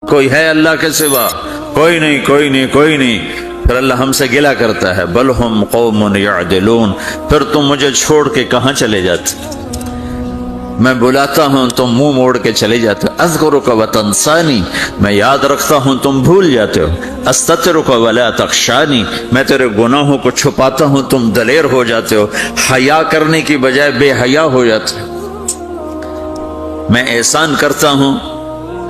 کوئی ہے اللہ کے سوا؟ کوئی نہیں، کوئی نہیں، کوئی نہیں۔ پھر اللہ ہم سے گلہ کرتا ہے، بل ہم قوم یعدلون، پھر تم مجھے چھوڑ کے کہاں چلے جاتے؟ میں بلاتا ہوں تم منہ موڑ کے چلے جاتے ہو۔ اذکرک وتنسانی، میں یاد رکھتا ہوں تم بھول جاتے ہو۔ استترک ولا تخشانی، میں تیرے گناہوں کو چھپاتا ہوں تم دلیر ہو جاتے ہو، حیا کرنے کی بجائے بے حیا ہو جاتے ہو۔ میں احسان کرتا ہوں،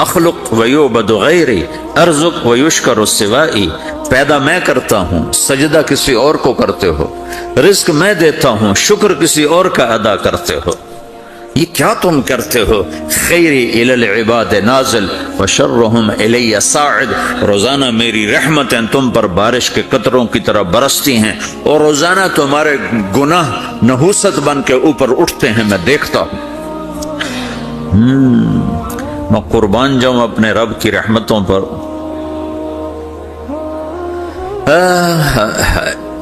اخلق ویعبد غیری ارزق ویشکر سوائی، پیدا میں کرتا ہوں، سجدہ کسی اور کو کرتے ہو، رزق میں دیتا ہوں، شکر کسی اور کا ادا کرتے ہو۔ یہ کیا تم کرتے ہو؟ خیری الی العباد نازل وشرہم الی صاعد، روزانہ میری رحمتیں تم پر بارش کے قطروں کی طرح برستی ہیں، اور روزانہ تمہارے گناہ نحوست بن کے اوپر اٹھتے ہیں، میں دیکھتا ہوں۔ میں قربان جاؤں اپنے رب کی رحمتوں پر۔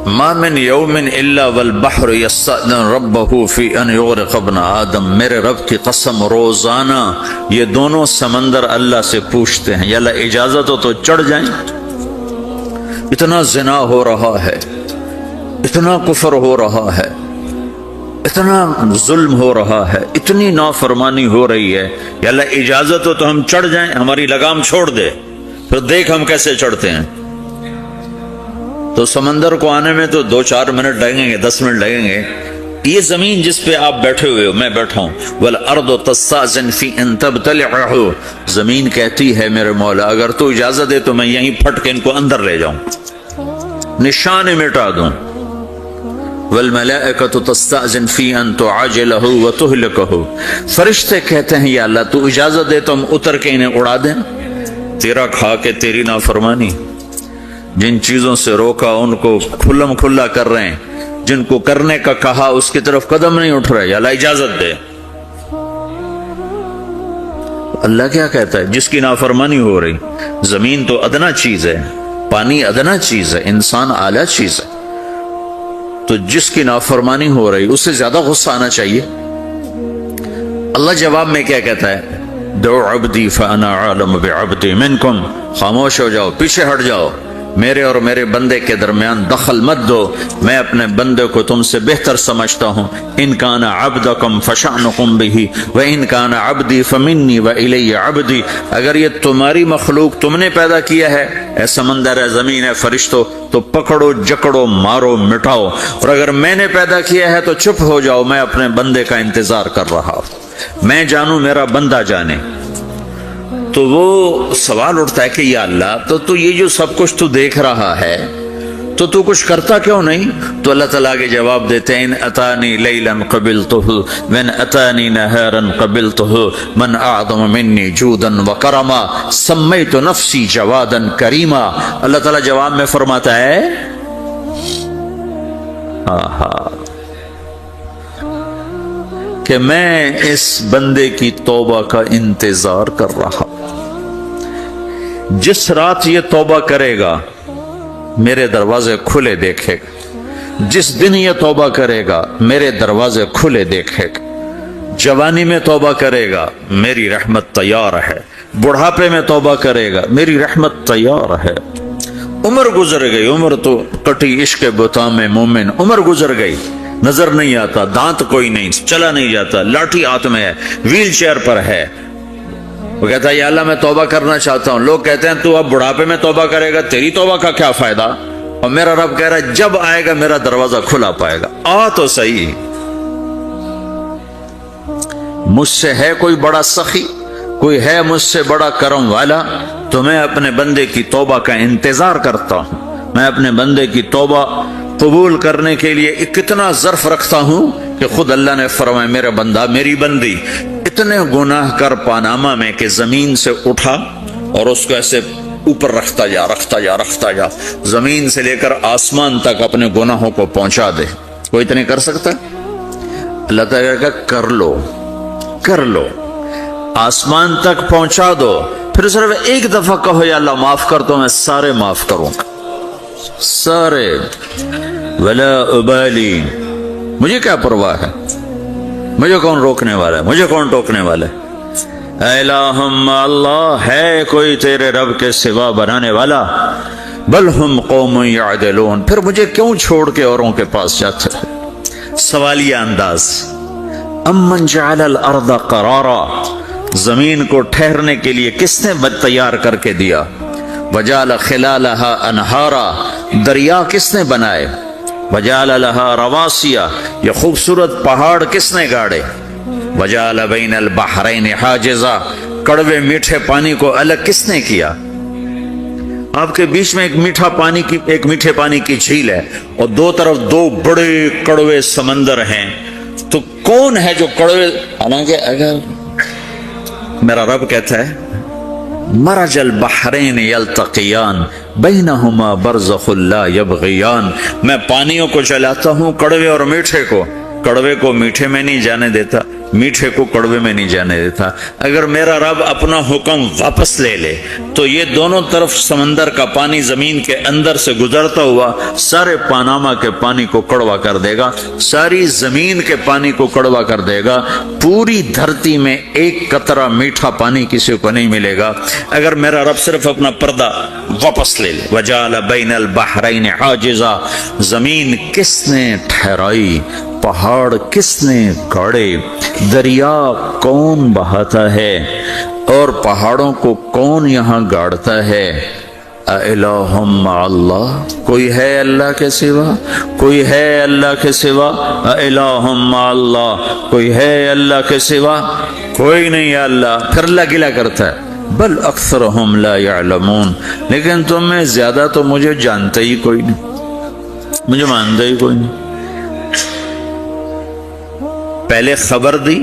ما من یوم الا والبحر یستأذن ربہ فی ان یغرق ابن آدم، میرے رب کی قسم روزانہ یہ دونوں سمندر اللہ سے پوچھتے ہیں، یا اللہ اجازت ہو تو چڑھ جائیں۔ اتنا زنا ہو رہا ہے، اتنا کفر ہو رہا ہے، اتنا ظلم ہو رہا ہے، اتنی نافرمانی ہو رہی ہے، یا اللہ اجازت ہو تو ہم چڑھ جائیں، ہماری لگام چھوڑ دے، پھر دیکھ ہم کیسے چڑھتے ہیں۔ تو سمندر کو آنے میں تو 2-4 منٹ لگیں گے، 10 منٹ لگیں گے۔ یہ زمین جس پہ آپ بیٹھے ہوئے ہو، میں بیٹھا ہوں، وَالْأَرْضُ تَسْتَأْذِنُ فِي أَن تَبْتَلِعَهُ، زمین کہتی ہے میرے مولا اگر تو اجازت دے تو میں یہیں پھٹ کے ان کو اندر لے جاؤں، نشان مٹا دوں۔ وَالْمَلَائِكَةُ تَسْتَأْذِنُ فِي أَن تُعَاجِلَهُ وَتُهْلِكَهُ، فرشتے کہتے ہیں یا اللہ تو اجازت دے تو ہم اتر کے انہیں اڑا دیں، تیرا کھا کے تیری نافرمانی۔ جن چیزوں سے روکا ان کو کھلم کھلا کر رہے ہیں، جن کو کرنے کا کہا اس کی طرف قدم نہیں اٹھ رہے، یا اللہ اجازت دے۔ اللہ کیا کہتا ہے؟ جس کی نافرمانی ہو رہی، زمین تو ادنا چیز ہے، پانی ادنا چیز ہے، انسان اعلیٰ چیز ہے، تو جس کی نافرمانی ہو رہی اس سے زیادہ غصہ آنا چاہیے۔ اللہ جواب میں کیا کہتا ہے؟ دعو عبدی فانا عالم بعبدی منکم، خاموش ہو جاؤ، پیچھے ہٹ جاؤ، میرے اور میرے بندے کے درمیان دخل مت دو، میں اپنے بندے کو تم سے بہتر سمجھتا ہوں۔ ان کان عبدکم فشأنکم بہ وان کان عبدی فمنی والی عبدی، اگر یہ تمہاری مخلوق تم نے پیدا کیا ہے، اے سمندر ہے، زمین ہے، فرشتوں، تو پکڑو جکڑو مارو مٹاؤ، اور اگر میں نے پیدا کیا ہے تو چپ ہو جاؤ، میں اپنے بندے کا انتظار کر رہا ہوں، میں جانوں میرا بندہ جانے۔ تو وہ سوال اٹھتا ہے کہ یا اللہ تو یہ جو سب کچھ تو دیکھ رہا ہے تو کچھ کرتا کیوں نہیں؟ تو اللہ تعالیٰ کے جواب دیتے ہیں، ان اتانی لیلا قبلتہ وان اتانی نہارا قبلتہ من اعظم منی جودا وکرما سمیت نفسی جوادا کریما۔ اللہ تعالیٰ جواب میں فرماتا ہے کہ میں اس بندے کی توبہ کا انتظار کر رہا، جس رات یہ توبہ کرے گا میرے دروازے کھلے دیکھے گا، جس دن یہ توبہ کرے گا میرے دروازے کھلے دیکھے گا، جوانی میں توبہ کرے گا میری رحمت تیار ہے، بڑھاپے میں توبہ کرے گا میری رحمت تیار ہے۔ عمر گزر گئی، عمر تو کٹی عشق بتا میں مومن، عمر گزر گئی، نظر نہیں آتا، دانت کوئی نہیں، چلا نہیں جاتا، لاٹھی ہاتھ میں ہے، ویل چیئر پر ہے، وہ کہتا ہے یا اللہ میں توبہ کرنا چاہتا ہوں۔ لوگ کہتے ہیں تو اب بڑھاپے میں توبہ کرے گا، تیری توبہ کا کیا فائدہ؟ اور میرا رب کہہ رہا ہے جب آئے گا میرا دروازہ کھلا پائے گا، آ تو صحیح۔ مجھ سے ہے کوئی بڑا سخی، کوئی ہے مجھ سے بڑا کرم والا، تو میں اپنے بندے کی توبہ کا انتظار کرتا ہوں، میں اپنے بندے کی توبہ قبول کرنے کے لیے کتنا ظرف رکھتا ہوں کہ خود اللہ نے فرمایا میرا بندہ میری بندی اتنے گناہ کر پاناما میں کہ زمین سے اٹھا اور اس کو ایسے اوپر رکھتا جا، زمین سے لے کر آسمان تک اپنے گناہوں کو پہنچا دے۔ کوئی اتنے کر سکتا ہے؟ اللہ تعالیٰ کا کر لو، آسمان تک پہنچا دو، پھر صرف ایک دفعہ کہو یا اللہ معاف کر تو میں سارے معاف کروں گا، سارے، ولا ابالی، مجھے کیا پرواہ ہے، مجھے کون روکنے والا ہے، مجھے کون ٹوکنے والا ہے۔ الہم اللہ ہے کوئی تیرے رب کے سوا بنانے والا؟ بل ہم قوم یعدلون، پھر مجھے کیوں چھوڑ کے اوروں کے پاس جاتے؟ سوالیہ انداز۔ امن جعل الارض قرارا، زمین کو ٹھہرنے کے لیے کس نے تیار کر کے دیا؟ وجعل خلالہا انہارا، دریا کس نے بنائے؟ وجعل لہا رواسیا، یہ خوبصورت پہاڑ کس نے گاڑے؟ وجعل بین البحرین حاجزا، کڑوے میٹھے پانی کو الگ کس نے کیا؟ آپ کے بیچ میں ایک میٹھے پانی کی جھیل ہے اور دو طرف دو بڑے کڑوے سمندر ہیں، تو کون ہے جو کڑوے؟ حالانکہ اگر میرا رب کہتا ہے مرج البحرین یلتقیان بینہما برزخ لا یبغیان، میں پانیوں کو چلاتا ہوں، کڑوے اور میٹھے کو، کڑوے کو میٹھے میں نہیں جانے دیتا، میٹھے کو کڑوے میں نہیں جانے دیتا۔ اگر میرا رب اپنا حکم واپس لے لے تو یہ دونوں طرف سمندر کا پانی زمین کے اندر سے گزرتا ہوا سارے پاناما کے پانی کو کڑوا کر دے گا، ساری زمین کے پانی کو کڑوا کر دے گا، پوری دھرتی میں ایک قطرہ میٹھا پانی کسی کو نہیں ملے گا اگر میرا رب صرف اپنا پردہ واپس لے لے۔ وجعل بین البحرین حاجزا، زمین کس نے ٹھہرائی، پہاڑ کس نے گاڑے، دریا کون بہاتا ہے اور پہاڑوں کو کون یہاں گاڑتا ہے؟ اِلَٰهٌ مَّعَ اللَّهِ، کوئی ہے اللہ کے سوا؟ کوئی ہے اللہ کے سوا؟ اِلَٰهٌ مَّعَ اللَّهِ، کوئی ہے اللہ کے سوا؟ کوئی نہیں ہے اللہ۔ پھر اللہ گلہ کرتا ہے بل اکثرہم لا یعلمون، لیکن تم میں زیادہ تو مجھے جانتے ہی کوئی نہیں، مجھے مانتے ہی کوئی نہیں۔ پہلے خبر دی،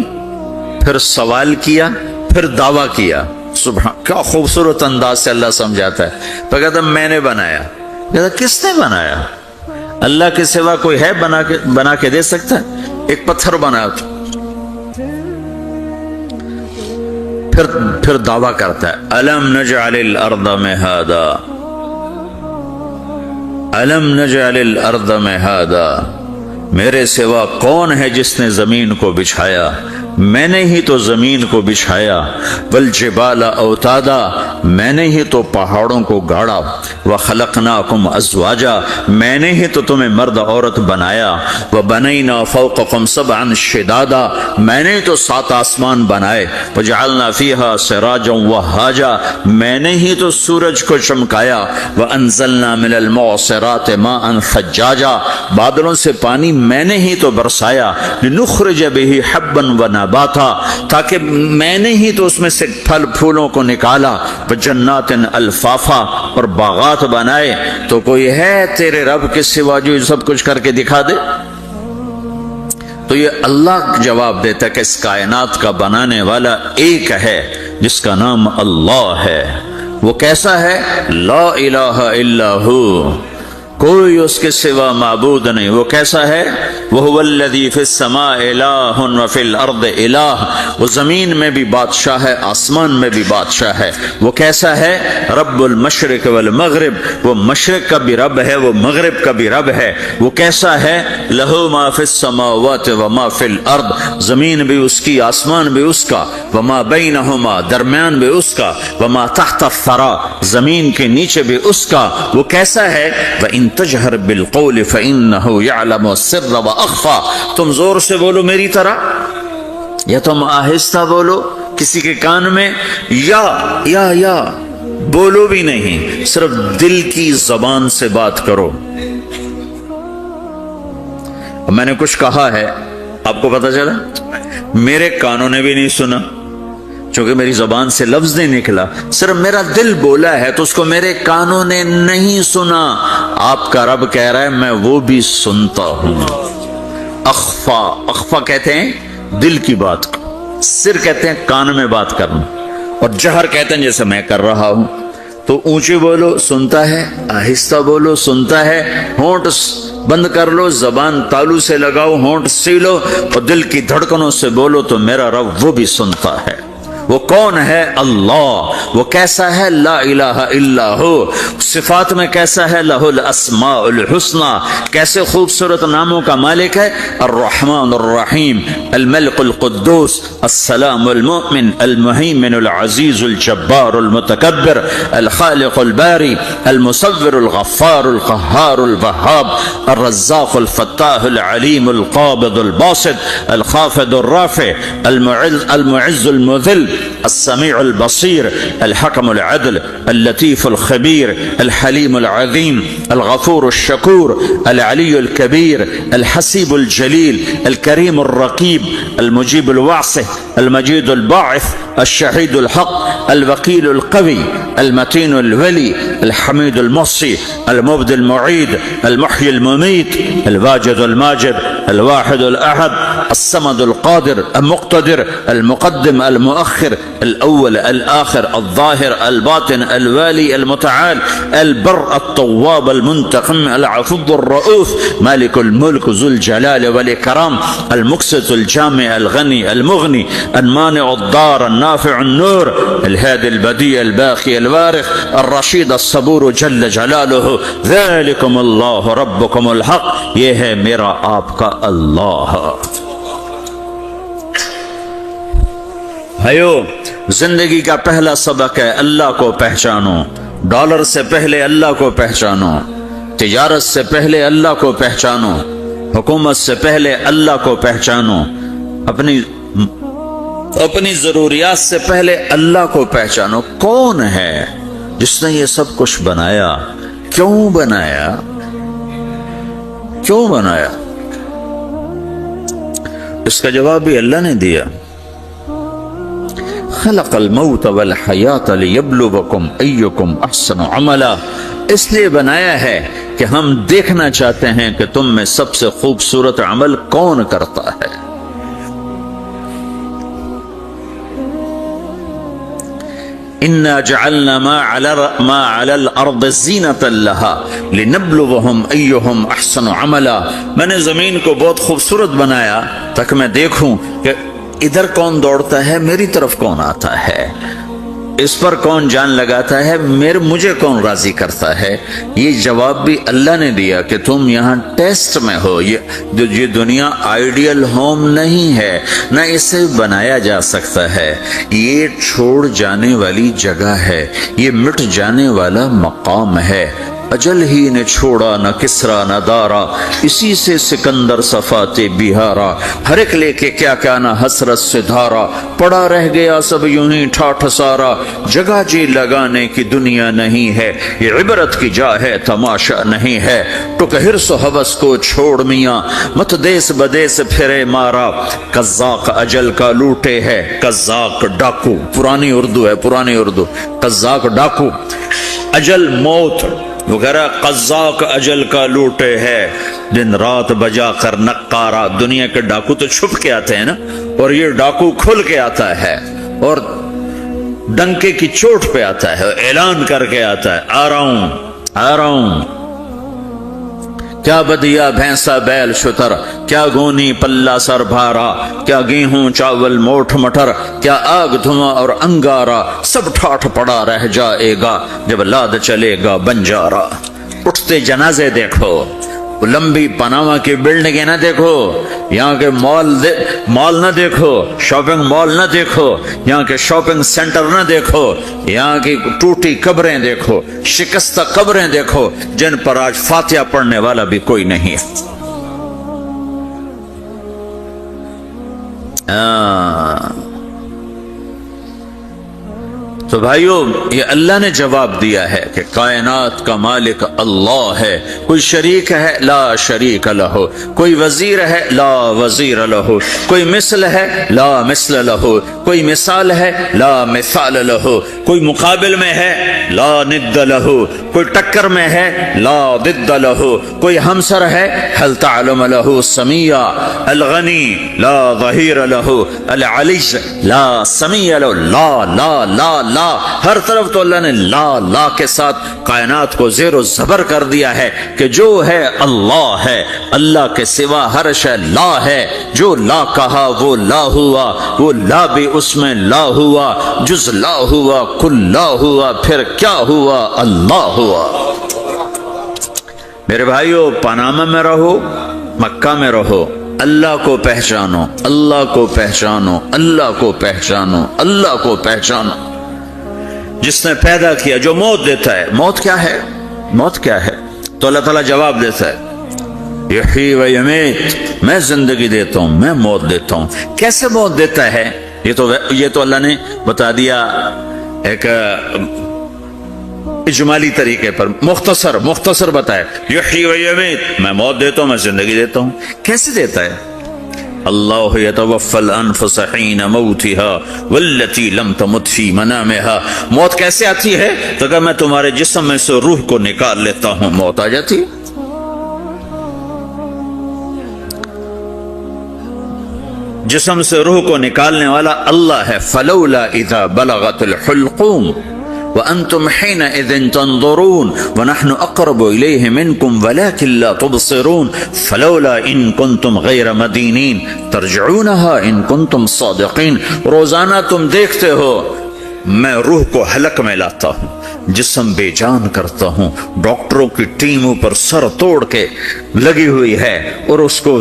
پھر سوال کیا، پھر دعویٰ کیا۔ سبحان، کیا خوبصورت انداز سے اللہ سمجھاتا ہے۔ تو کہتا میں نے بنایا، کہتا کس نے بنایا؟ اللہ کے سوا کوئی ہے بنا کے دے سکتا ہے؟ ایک پتھر بنایا تو پھر دعویٰ کرتا ہے الم نجعل الارض مہادا، الم نجعل الارض مہادا، میرے سوا کون ہے جس نے زمین کو بچھایا؟ میں نے ہی تو زمین کو بچھایا۔ والجبال اوتادا، میں نے ہی تو پہاڑوں کو گاڑا۔ وخلقناکم ازواجا، میں نے ہی تو تمہیں مرد عورت بنایا۔ وبنینا فوقکم سبعا شدادا، میں نے تو 7 آسمان بنائے۔ وجعلنا فیہا سراجا وہاجا، میں نے ہی تو سورج کو چمکایا۔ وانزلنا من المعصرات ماء ثجاجا، بادلوں سے پانی میں نے ہی تو برسایا۔ لنخرج به حبا ونباتا، تاکہ میں نے ہی تو اس میں سے پھل پھولوں کو نکالا۔ وجنات الفافا، اور باغات بنائے۔ تو کوئی ہے تیرے رب کے سوا جو سب کچھ کر کے دکھا دے؟ تو یہ اللہ جواب دیتا ہے کہ اس کائنات کا بنانے والا ایک ہے جس کا نام اللہ ہے۔ وہ کیسا ہے؟ لا الہ الا ہو، کوئی اس کے سوا معبود نہیں۔ وہ کیسا ہے؟ وَهُوَ الَّذِي فِي السَّمَاءِ إِلَٰهٌ وَفِي الْأَرْضِ إِلَٰهٌ، وہ زمین میں بھی بادشاہ ہے، آسمان میں بھی بادشاہ ہے۔ وہ کیسا ہے؟ رب المشرق والمغرب، وہ مشرق کا بھی رب ہے، وہ مغرب کا بھی رب ہے۔ وہ کیسا ہے؟ لَهُ مَا فِي السَّمَاوَاتِ وَمَا فِي الْأَرْضِ، زمین بھی اس کی، آسمان بھی اس کا۔ وَمَا بَيْنَهُمَا، درمیان بھی اس کا۔ وَمَا تَحْتَ الثَّرَىٰ، زمین کے نیچے بھی اس کا۔ وہ کیسا ہے؟ وَإِن تجہر بالقول فإنہ یعلم السر وأخفى، تم زور سے بولو میری طرح، یا تم آہستہ بولو کسی کے کان میں، یا بولو بھی نہیں، صرف دل کی زبان سے بات کرو۔ میں نے کچھ کہا ہے، آپ کو پتا چلا؟ میرے کانوں نے بھی نہیں سنا، چونکہ میری زبان سے لفظ نہیں نکلا، صرف میرا دل بولا ہے تو اس کو میرے کانوں نے نہیں سنا۔ آپ کا رب کہہ رہا ہے میں وہ بھی سنتا ہوں۔ اخفا کہتے ہیں دل کی بات کو، سر کہتے ہیں کان میں بات کرنا، اور جہر کہتے ہیں جیسے میں کر رہا ہوں۔ تو اونچی بولو سنتا ہے، آہستہ بولو سنتا ہے، ہونٹ بند کر لو، زبان تالو سے لگاؤ، ہونٹ سیلو اور دل کی دھڑکنوں سے بولو تو میرا رب وہ بھی سنتا ہے۔ وہ کون ہے؟ اللہ۔ وہ کیسا ہے؟ لا الہ الا ہو۔ صفات میں کیسا ہے؟ لہ الاسماء الحسنى۔ کیسے خوبصورت ناموں کا مالک ہے؟ الرحمن الرحیم، الملک القدوس، السلام المؤمن، المہیمن العزیز الجبار المتکبر، الخالق الباری، المصور الغفار القہار الوہاب، الرزاق الفتاح العلیم القابض الباسط، الخافض الرافع، المعز المذل، السميع البصير، الحكم العدل، اللطيف الخبير، الحليم العظيم، الغفور الشكور، العلي الكبير، الحسيب الجليل، الكريم الرقيب، المجيب الواسع، المجيد الباعث، الشهيد الحق، الوكيل القوي، المتين الولي، الحميد المحصي، المبدي المعيد، المحيي المميت، الواجد الماجد، الواحد الأحد، الصمد القادر المقتدر، المقدم المؤخر، الأول الآخر، الظاهر الباطن، الوالي المتعال، البر التواب المنتقم، العفو الرؤوف، مالك الملك ذو الجلال والإكرام، المقسط الجامع الغني المغني، المانع الضار النافع النور، الهادي البديع الباقي الوارث، الرشيد الصبور جل جلاله، ذلكم الله ربكم الحق۔ یہ ہے میرا آپ کا اللہ۔ بھائیو، زندگی کا پہلا سبق ہے اللہ کو پہچانو۔ ڈالر سے پہلے اللہ کو پہچانو، تجارت سے پہلے اللہ کو پہچانو، حکومت سے پہلے اللہ کو پہچانو، اپنی ضروریات سے پہلے اللہ کو پہچانو۔ کون ہے جس نے یہ سب کچھ بنایا؟ کیوں بنایا؟ کیوں بنایا؟ اس کا جواب بھی اللہ نے دیا۔ خلق الموت والحیات لیبلوکم ایکم احسن عملا۔ اس لیے بنایا ہے کہ ہم دیکھنا چاہتے ہیں کہ تم میں سب سے خوبصورت عمل کون کرتا ہے۔ اِنَّا جَعَلْنَا مَا عَلَى الْأَرْضِ زِينَةً لَهَا لِنَبْلُوَهُمْ أَيُّهُمْ أَحْسَنُ عَمَلًا۔ میں نے زمین کو بہت خوبصورت بنایا تاکہ میں دیکھوں کہ ادھر کون دوڑتا ہے، میری طرف کون آتا ہے، اس پر کون جان لگاتا ہے، مجھے کون راضی کرتا ہے۔ یہ جواب بھی اللہ نے دیا کہ تم یہاں ٹیسٹ میں ہو۔ یہ دنیا آئیڈیل ہوم نہیں ہے، نہ اسے بنایا جا سکتا ہے۔ یہ چھوڑ جانے والی جگہ ہے، یہ مٹ جانے والا مقام ہے۔ اجل ہی نے چھوڑا نہ کسرا نہ دارا، اسی سے سکندر صفات بہارا، ہر ایک لے کے کیا کیا نہ حسرت سے دھارا، پڑا رہ گیا سب یوں ہی ٹھاٹھ سارا، جگہ جی لگانے کی دنیا نہیں ہے، یہ عبرت کی جا ہے تماشا نہیں ہے۔ ٹک حرص و حوث کو چھوڑ میاں، مت دیس بدیس پھرے مارا، قزاق اجل کا لوٹے ہے، قزاق ڈاکو، پرانی اردو ہے، پرانی اردو، قزاق ڈاکو، اجل موت وغیرہ، قزاق اجل کا لوٹے ہے، دن رات بجا کر نقارا۔ دنیا کے ڈاکو تو چھپ کے آتے ہیں نا، اور یہ ڈاکو کھل کے آتا ہے اور ڈنکے کی چوٹ پہ آتا ہے، اعلان کر کے آتا ہے، آ رہا ہوں آ رہا ہوں۔ کیا بدیا بھینسا بیل شتر، کیا گونی پلہ سر بھارا، کیا گیہوں چاول موٹھ مٹر، کیا آگ دھواں اور انگارا، سب ٹھاٹھ پڑا رہ جائے گا جب لاد چلے گا بنجارا۔ اٹھتے جنازے دیکھو، لمبی پاناما کی بلڈنگیں نہ دیکھو، یہاں کے مال نہ دیکھو، شاپنگ مال نہ دیکھو، یہاں کے شاپنگ سینٹر نہ دیکھو، یہاں کی ٹوٹی قبریں دیکھو، شکستہ قبریں دیکھو جن پر آج فاتحہ پڑھنے والا بھی کوئی نہیں۔ تو بھائیو، یہ اللہ نے جواب دیا ہے کہ کائنات کا مالک اللہ ہے، کوئی شریک ہے لا شریک لہ، کوئی وزیر ہے لا وزیر لہ، کوئی مثل ہے لا مثل لہ، کوئی مثال ہے لا مثال لہ، کوئی مقابل میں ہے لا ند لہ، کوئی ٹکر میں ہے لا ضد لہ، کوئی ہمسر ہے هل تعلم لہ سمیع، الغنی لا ظہیر لہ، العلی لا سمیع لہ، لا لا لا لا لا، ہر طرف تو اللہ نے لا لا کے ساتھ کائنات کو زیر و زبر کر دیا ہے کہ جو ہے اللہ ہے، اللہ کے سوا ہر شے لا ہے۔ جو لا کہا وہ لا ہوا، وہ لا بھی اس میں لا ہوا، جز لا ہوا کل لا ہوا، پھر کیا ہوا؟ اللہ ہوا۔ میرے بھائیو، پاناما میں رہو، مکہ میں رہو، اللہ کو پہچانو، اللہ کو پہچانو، اللہ کو پہچانو، اللہ کو پہچانو۔ جس نے پیدا کیا، جو موت دیتا ہے۔ موت کیا ہے؟ موت کیا ہے؟ تو اللہ تعالیٰ جواب دیتا ہے، یحیی و یمیت، میں زندگی دیتا ہوں، میں موت دیتا ہوں۔ کیسے موت دیتا ہے؟ یہ تو اللہ نے بتا دیا ایک اجمالی طریقے پر، مختصر بتایا، یحیی و یمیت، میں موت دیتا ہوں، میں زندگی دیتا ہوں۔ کیسے دیتا ہے؟ اللہ یتوفی الانفس حین موتها والتی لم تمت فی منامها۔ موت کیسے آتی ہے؟ تو کہ میں تمہارے جسم میں سے روح کو نکال لیتا ہوں، موت آ جاتی۔ جسم سے روح کو نکالنے والا اللہ ہے۔ فلولا اذا بلغت الحلقوم وأنتم حينئذ تنظرون ونحن أقرب إليه منكم ولكن لا تبصرون فلولا إن كنتم غير مدينين ترجعونها إن كنتم صادقين۔ روزانہ تم دیکھتے ہو میں روح کو حلق میں لاتا ہوں، جسم بے جان کرتا ہوں، ڈاکٹروں کی ٹیم اوپر سر توڑ کے لگی ہوئی ہے اور اس کو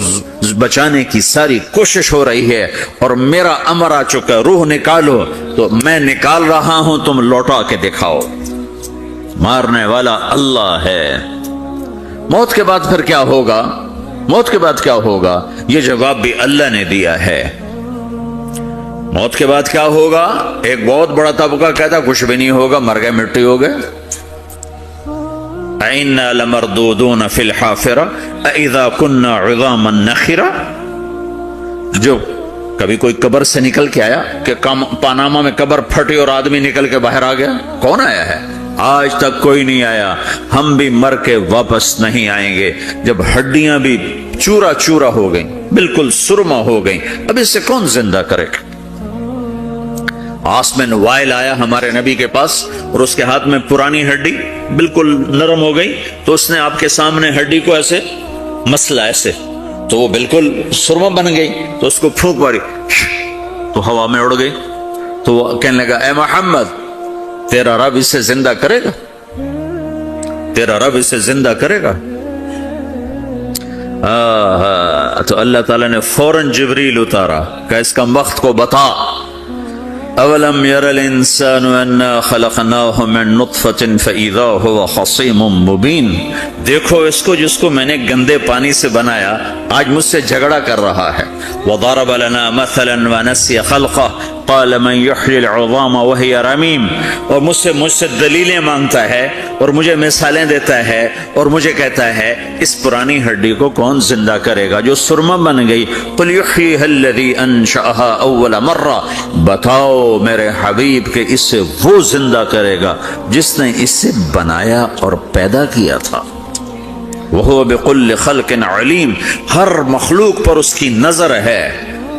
بچانے کی ساری کوشش ہو رہی ہے، اور میرا امر آ چکا، روح نکالو، تو میں نکال رہا ہوں، تم لوٹا کے دکھاؤ۔ مارنے والا اللہ ہے۔ موت کے بعد پھر کیا ہوگا؟ موت کے بعد کیا ہوگا؟ یہ جواب بھی اللہ نے دیا ہے۔ موت کے بعد کیا ہوگا؟ ایک بہت بڑا طبقہ کہتا کچھ بھی نہیں ہوگا، مر گئے، مٹی ہو گئے۔ اِنَّا لَمَرْدُودُونَ فِي الْحَافِرَةِ اَإِذَا كُنَّا عِظَامًا نَخِرَةً۔ جو کبھی کوئی قبر سے نکل کے آیا کہ پاناما میں قبر پھٹی اور آدمی نکل کے باہر آ گیا؟ کون آیا ہے؟ آج تک کوئی نہیں آیا۔ ہم بھی مر کے واپس نہیں آئیں گے۔ جب ہڈیاں بھی چورا چورا ہو گئیں، بالکل سرما ہو گئیں، اب اس سے کون زندہ کرے؟ آسمین وائل آیا ہمارے نبی کے پاس اور اس کے ہاتھ میں پرانی ہڈی بالکل نرم ہو گئی، تو اس نے آپ کے سامنے ہڈی کو ایسے مسلا، ایسے، تو وہ بالکل سرما بن گئی، تو اس کو پھونک ماری تو ہوا میں اڑ گئی۔ تو وہ کہنے لگا، اے محمد، تیرا رب اسے زندہ کرے گا؟ تیرا رب اسے زندہ کرے گا؟ تو اللہ تعالیٰ نے فوراً جبریل اتارا کہ اس کا وقت کو بتا۔ اولم یر الانسان انا خلقناہ من نطفۃ فاذا هو خصیم مبین۔ دیکھو اس کو جس کو میں نے گندے پانی سے بنایا، آج مجھ سے جھگڑا کر رہا ہے۔ وضرب لنا مثلا ونسی خلقہ قال من یحیی العظام وہی رمیم۔ اور مجھ سے دلیلیں مانگتا ہے اور مجھے مثالیں دیتا ہے اور مجھے کہتا ہے اس پرانی ہڈی کو کون زندہ کرے گا جو سرما بن گئی؟ قل یحییھا الذی انشأھا اول مرہ، بتاؤ میرے حبیب کہ اس سے وہ زندہ کرے گا جس نے اس سے بنایا اور پیدا کیا تھا۔ وہو بکل خلق علیم، ہر مخلوق پر اس کی نظر ہے،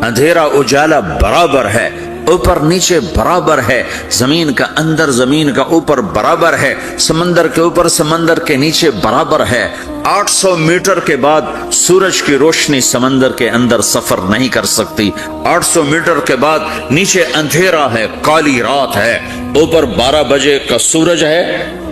اندھیرا اجالا برابر ہے، اوپر نیچے برابر ہے، زمین کا اندر زمین کا اوپر برابر ہے، سمندر کے اوپر سمندر کے نیچے برابر ہے۔ 800 میٹر کے بعد سورج کی روشنی سمندر کے اندر سفر نہیں کر سکتی۔ 800 میٹر کے بعد نیچے اندھیرا ہے، کالی رات ہے، اوپر 12 بجے کا سورج ہے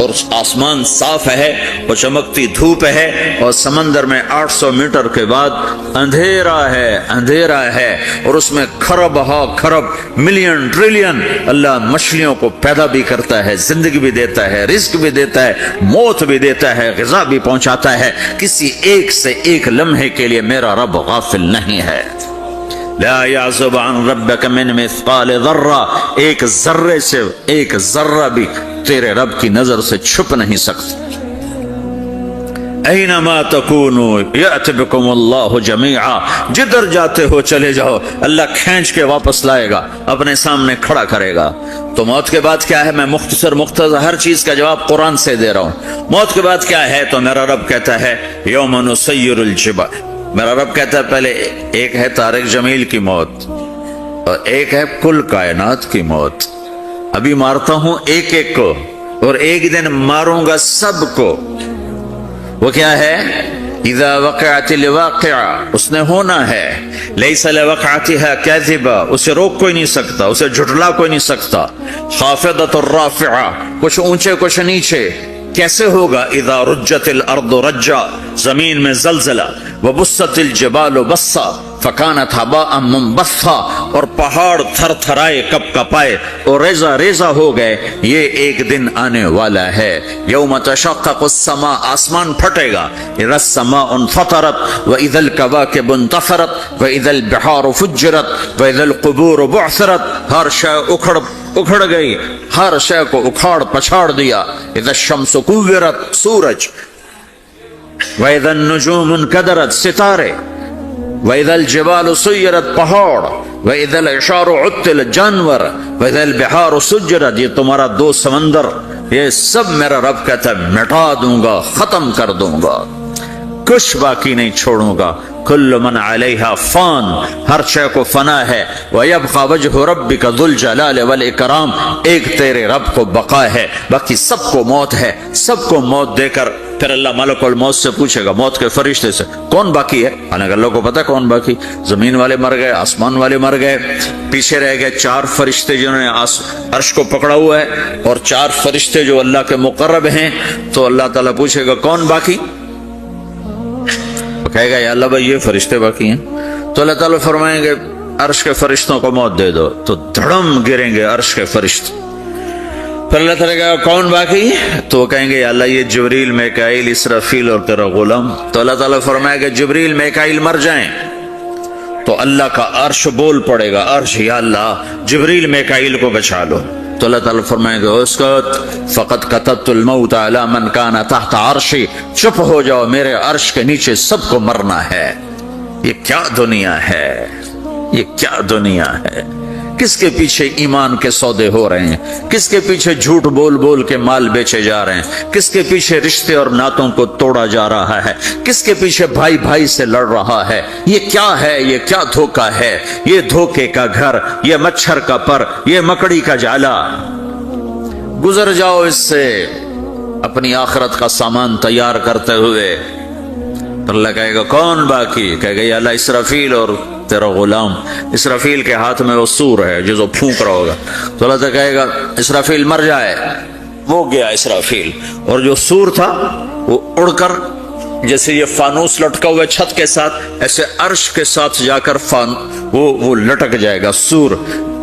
اور آسمان صاف ہے اور چمکتی دھوپ ہے، اور سمندر میں 800 میٹر کے بعد اندھیرا ہے اور اس میں کھرب ہا کھرب ملین ٹریلین اللہ مچھلیوں کو پیدا بھی کرتا ہے، زندگی بھی دیتا ہے، رزق بھی دیتا ہے، موت بھی دیتا ہے، غذا بھی پہنچاتا ہے۔ کسی ایک سے ایک لمحے کے لیے میرا رب غافل نہیں ہے۔ لا يعزب عن ربك من مثقال ذرہ، ایک ذرے سے ایک ذرہ بھی تیرے رب کی نظر سے چھپ نہیں سکتا۔ اینما تکونوا یأت بکم اللہ جمیعا، جدھر جاتے ہو چلے جاؤ، اللہ کھینچ کے واپس لائے گا، اپنے سامنے کھڑا کرے گا۔ تو موت کے بعد کیا ہے؟ میں مختصر ہر چیز کا جواب قرآن سے دے رہا ہوں۔ موت کے بعد کیا ہے؟ تو میرا رب کہتا ہے یوم نسیر الجبال، میرا رب کہتا ہے پہلے ایک ہے طارق جمیل کی موت اور ایک ہے کل کائنات کی موت۔ ابھی مارتا ہوں ایک ایک کو اور ایک دن ماروں گا سب کو. وہ کیا ہے؟ اذا وقعت الواقعہ، اس نے ہونا ہے. لیس لوقعتها کاذبہ، اسے روک کوئی نہیں سکتا، اسے جھٹلا کوئی نہیں سکتا. خافضۃ الرافعہ، کچھ اونچے کچھ نیچے. کیسے ہوگا؟ اذا رجت الارض رجا، زمین میں زلزلہ. وبست الجبال بسا فکانت ہباء منبثا، اور پہاڑ تھر تھرائے کپ کپائے اور ریزہ ریزہ ہو گئے. یہ ایک دن آنے والا ہے. یوم تشقق السماء، آسمان پھٹے گا. اذا السماء انفطرت واذا الكواكب انتثرت واذا البحار فجرت واذا القبور بعثرت، ہر شے اکھڑ گئی، ہر شے کو اکھاڑ پچھاڑ دیا. اذا الشمس كورت، سورج. واذا النجوم انكدرت، ستارے. وَإِذَا الْجِبَالُ سُيِّرَتْ، پہاڑ. وَإِذَا الْعِشَارُ عُطِّلَتْ، جانور. وَإِذَا الْبِحَارُ سُجِّرَتْ، یہ تمہارا دو سمندر، یہ سب میرا رب کہتا ہے مٹا دوں گا، ختم کر دوں گا، کچھ باقی نہیں چھوڑوں گا. كُلُّ مَنْ عَلَيْهَا فان، ہر شے کو فنا ہے. وَيَبْقَى وَجْهُ رَبِّكَ ذُو الْجَلَالِ وَالْإِكْرَامِ، ایک تیرے رب کو بقا ہے، باقی سب کو موت ہے. سب کو موت دے کر پھر اللہ ملک الموت سے پوچھے گا، موت کے فرشتے سے، کون باقی ہے؟ حالانکہ اللہ کو پتا کون باقی. زمین والے مر گئے، آسمان والے مر گئے، پیچھے رہ گئے 4 فرشتے جنہوں نے عرش کو پکڑا ہوا ہے، اور 4 فرشتے جو اللہ کے مقرب ہیں. تو اللہ تعالیٰ پوچھے گا کون باقی؟ کہے گا یا اللہ بھائی یہ فرشتے باقی ہیں. تو اللہ تعالیٰ فرمائیں گے عرش کے فرشتوں کو موت دے دو. تو دھڑم گریں گے عرش کے فرشتے. پھر اللہ تعالیٰ کہا کون باقی؟ تو وہ کہیں گے یا اللہ یہ جبریل، میکائیل، اسرافیل اور تیرا غلام. تو اللہ تعالیٰ فرمائے گا جبریل میکائیل مر جائیں. تو اللہ کا عرش بول پڑے گا، عرش یا اللہ جبریل میکائیل کو بچا لو. تو اللہ تعالیٰ فرمائے گا اسکت فقط کتبت الموت علی من کان تحت عرشی، چپ ہو جاؤ، میرے عرش کے نیچے سب کو مرنا ہے. یہ کیا دنیا ہے، یہ کیا دنیا ہے. کس کے پیچھے ایمان کے سودے ہو رہے ہیں، کس کے پیچھے جھوٹ بول بول کے مال بیچے جا رہے ہیں، کس کے پیچھے رشتے اور ناتوں کو توڑا جا رہا ہے، کس کے پیچھے بھائی بھائی سے لڑ رہا ہے. یہ کیا ہے، یہ کیا دھوکہ ہے، یہ دھوکے کا گھر، یہ مچھر کا پر، یہ مکڑی کا جالا. گزر جاؤ اس سے اپنی آخرت کا سامان تیار کرتے ہوئے. تو اللہ کہے گا کون باقی؟ کہے گا یا اللہ اسرافیل اور تیرا غلام. اسرافیل کے ہاتھ میں وہ سور ہے جو پھونک رہا ہوگا. تو اللہ تعالیٰ کہے گا اسرافیل مر جائے. وہ گیا اسرافیل، اور جو سور تھا وہ اڑ کر جیسے یہ فانوس لٹکا ہوا چھت کے ساتھ، ایسے عرش کے ساتھ جا کر وہ لٹک جائے گا سور.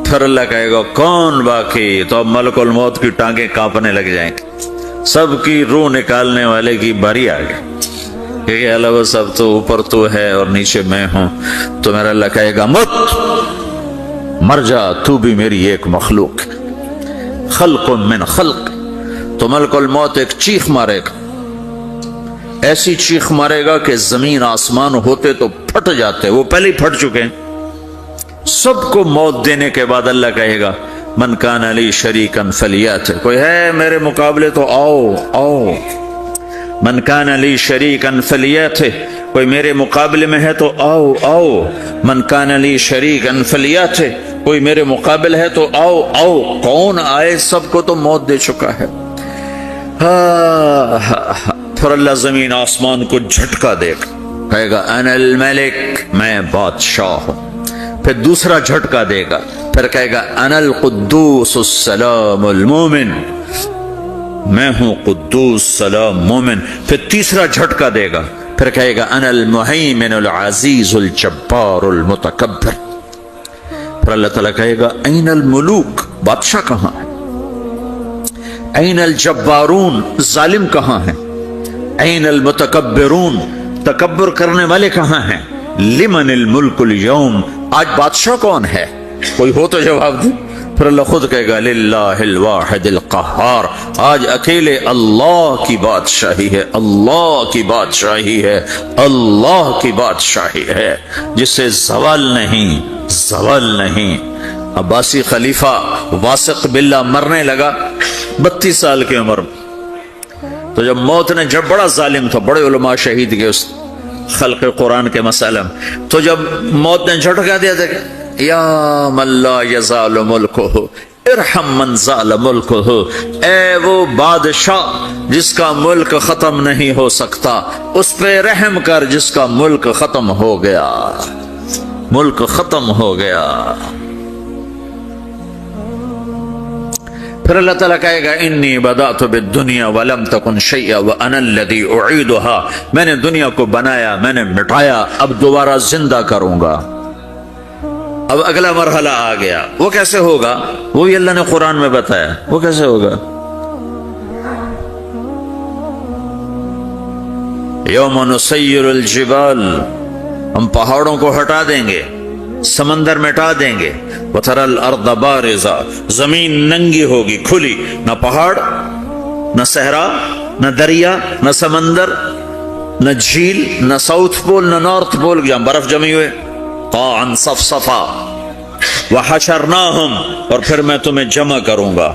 پھر اللہ کہے گا کون باقی؟ تو اب ملک الموت کی ٹانگیں کانپنے لگ جائیں گے، سب کی روح نکالنے والے کی باری آ گئی. کہ اللہ وہ سب تو اوپر تو ہے اور نیچے میں ہوں. تو میرا اللہ کہے گا مت، مر جا، تو بھی میری ایک مخلوق، خلق من خلق. تو ملک الموت ایک چیخ مارے گا، ایسی چیخ مارے گا کہ زمین آسمان ہوتے تو پھٹ جاتے، وہ پہلے ہی پھٹ چکے ہیں. سب کو موت دینے کے بعد اللہ کہے گا من کان لی شریکا فلیات، کوئی ہے میرے مقابلے تو آؤ آؤ. من کان لی شریکا فلیاتہ، کوئی میرے مقابلے میں ہے تو آؤ آؤ. من کان لی شریکا فلیاتہ، کوئی میرے مقابل ہے تو آؤ آؤ. کون آئے؟ سب کو تو موت دے چکا ہے. پھر اللہ زمین آسمان کو جھٹکا دے گا، کہے گا انا الملک، میں بادشاہ ہوں. پھر دوسرا جھٹکا دے گا، پھر کہے گا انا القدوس السلام المومن، میں ہوں قدوس سلام مومن. پھر تیسرا جھٹکا دے گا، پھر کہے گا انا المہیمن العزیز الجبار المتکبر. پھر اللہ تعالیٰ کہے گا این الملوک، بادشاہ کہاں ہے؟ این الجبارون، ظالم کہاں ہیں؟ این المتکبرون، تکبر کرنے والے کہاں ہیں؟ لمن الملک اليوم، آج بادشاہ کون ہے؟ کوئی ہو تو جواب دے. پھر اللہ خود کہے گا للہ الواحد القہار، آج اکیلے اللہ کی بادشاہی ہے، اللہ کی بادشاہی ہے، اللہ کی بادشاہی ہے جس سے زوال نہیں، زوال نہیں. عباسی خلیفہ واثق باللہ مرنے لگا 32 سال کی عمر. تو جب موت نے، جب بڑا ظالم تھا، بڑے علماء شہید گئے اس خلق قرآن کے مسئلہ میں، تو جب موت نے جھٹکا دیا تھا یا من لا یزال ملکہ ارحم من زال ملک ہو، اے وہ بادشاہ جس کا ملک ختم نہیں ہو سکتا، اس پہ رحم کر جس کا ملک ختم ہو گیا، ملک ختم ہو گیا۔ پھر اللہ تعالیٰ کہے گا انی بدأت بالدنیا ولم تکن شیئا وانا الذی اعیدها، میں نے دنیا کو بنایا، میں نے مٹایا، اب دوبارہ زندہ کروں گا۔ اب اگلا مرحلہ آ گیا، وہ کیسے ہوگا؟ وہ بھی اللہ نے قرآن میں بتایا، وہ کیسے ہوگا؟ یوم نسیر الجبال، ہم پہاڑوں کو ہٹا دیں گے، سمندر مٹا دیں گے، وتری الارض بارزہ، زمین ننگی ہوگی، کھلی، نہ پہاڑ، نہ صحرا، نہ دریا، نہ سمندر، نہ جھیل، نہ ساؤتھ پول، نہ نارتھ پول جہاں برف جمی ہوئے، قاعا صفصفا، وحشرناہم، اور پھر میں تمہیں جمع کروں گا،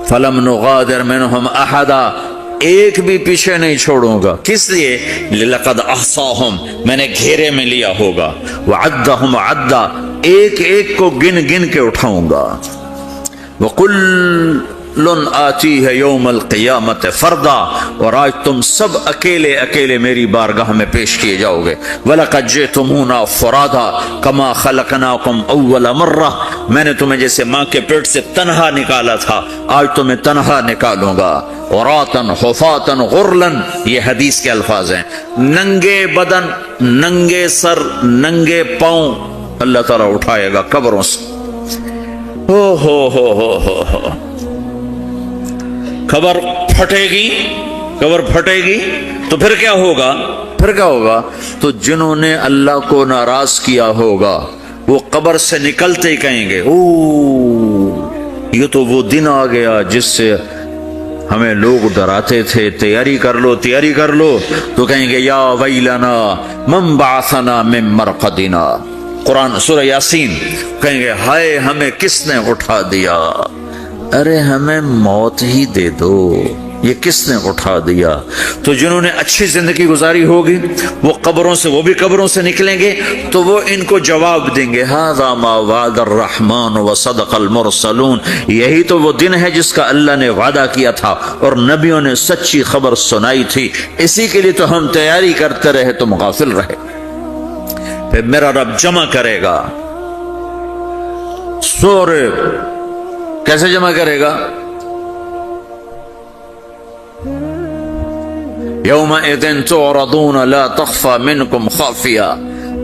فلم نغادر منہم احدا، ایک بھی پیچھے نہیں چھوڑوں گا، کس لیے؟ لقد احصاہم، میں نے گھیرے میں لیا ہوگا، وعدہم عدا، ایک ایک کو گن گن کے اٹھاؤں گا، وکل آتیہ یوم القیامت فردا، اور آج تم سب اکیلے اکیلے میری بارگاہ میں پیش کیے جاؤ گے، وَلَقَدْ جِئْتُمُونَا فُرَادًا كَمَا خَلَقْنَاكُمْ أَوَّلَ مَرَّةٍ، میں نے تمہیں جیسے ماں کے پیٹ سے تنہا نکالا تھا، آج تمہیں تنہا نکالوں گا، عُرَاةً حُفَاةً غُرْلًا، یہ حدیث کے الفاظ ہیں، ننگے بدن، ننگے سر، ننگے پاؤں اللہ تعالیٰ اٹھائے گا قبروں سے۔ ہو خبر پھٹے گی، خبر پھٹے گی تو پھر کیا ہوگا؟ پھر کیا ہوگا؟ تو جنہوں نے اللہ کو ناراض کیا ہوگا وہ قبر سے نکلتے ہی کہیں گے او یہ تو وہ دن آ گیا جس سے ہمیں لوگ ڈراتے تھے، تیاری کر لو تیاری کر لو، تو کہیں گے یا ویلنا من بعثنا من مرقدنا، قرآن سورہ یاسین، کہیں گے ہائے ہمیں کس نے اٹھا دیا، ارے ہمیں موت ہی دے دو، یہ کس نے اٹھا دیا؟ تو جنہوں نے اچھی زندگی گزاری ہوگی وہ قبروں سے، وہ بھی قبروں سے نکلیں گے تو وہ ان کو جواب دیں گے ھذا ما وعد الرحمن وصدق المرسلون، یہی تو وہ دن ہے جس کا اللہ نے وعدہ کیا تھا اور نبیوں نے سچی خبر سنائی تھی، اسی کے لیے تو ہم تیاری کرتے رہے، تم غافل رہے۔ پھر میرا رب جمع کرے گا، سورے کیسے جمع کرے گا؟ یومئذ تعرضون لا تخفى منکم خافیہ،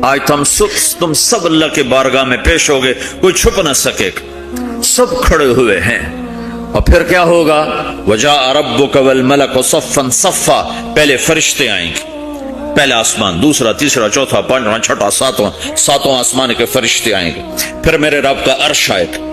آج تم سب اللہ کے بارگاہ میں پیش ہوگے، کوئی چھپ نہ سکے، سب کھڑے ہوئے ہیں، اور پھر کیا ہوگا؟ وجاء ربک والملک صفا صفا، پہلے فرشتے آئیں گے، پہلا آسمان، دوسرا، تیسرا، چوتھا، پانچواں، چھٹا، ساتواں آسمان کے فرشتے آئیں گے، پھر میرے رب کا عرش آئے گا،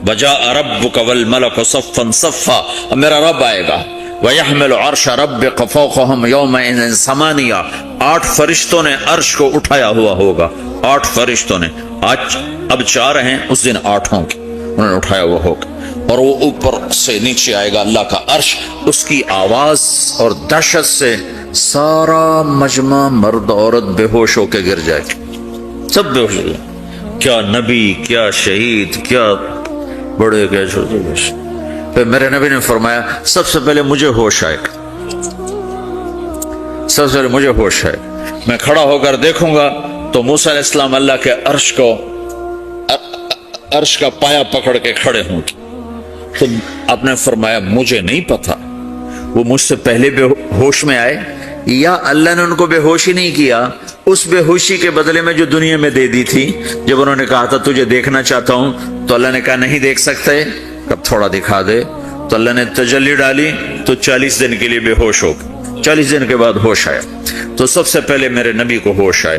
وجاء ربک والملک صفا صفا، اب میرا رب آئے گا، وَيَحْمِلُ عَرْشَ رَبِّكَ فَوْقَهُمْ يَوْمَئِذٍ ثَمَانِيَةٌ، 8 فرشتوں نے عرش کو اٹھایا ہوا ہوگا، 8 فرشتوں نے، آج اب 4 ہیں، اس دن 8 ہوں گے، انہوں نے اٹھایا ہوا ہوگا، اور وہ اوپر سے نیچے آئے گا اللہ کا عرش، اس کی آواز اور دہشت سے سارا مجمع مرد عورت بے ہوش ہو کے گر جائے گا، سب بے ہوش ہو جائے، کیا نبی، کیا شہید، کیا بڑے، کیا چھوٹے۔ پھر میرے نبی نے فرمایا سب سے پہلے مجھے ہوش آئے گا، سب سے پہلے مجھے ہوش آئے گا، میں کھڑا ہو کر دیکھوں گا تو موسیٰ علیہ السلام اللہ کے عرش کا پایا پکڑ کے کھڑے ہوں گے، تو آپ نے فرمایا مجھے نہیں پتا وہ مجھ سے پہلے بے ہوش میں آئے یا اللہ نے ان کو بے ہوش ہی نہیں کیا، اس بے ہوشی کے بدلے میں جو دنیا میں دے دی تھی، جب انہوں نے کہا تھا تجھے دیکھنا چاہتا ہوں تو اللہ نے کہا نہیں دیکھ سکتے، کب تھوڑا دکھا دے، تو اللہ نے تجلی ڈالی تو 40 دن کے لیے بے ہوش ہو گئے، 40 دن کے بعد ہوش آیا، تو سب سے پہلے میرے نبی کو ہوش آئے،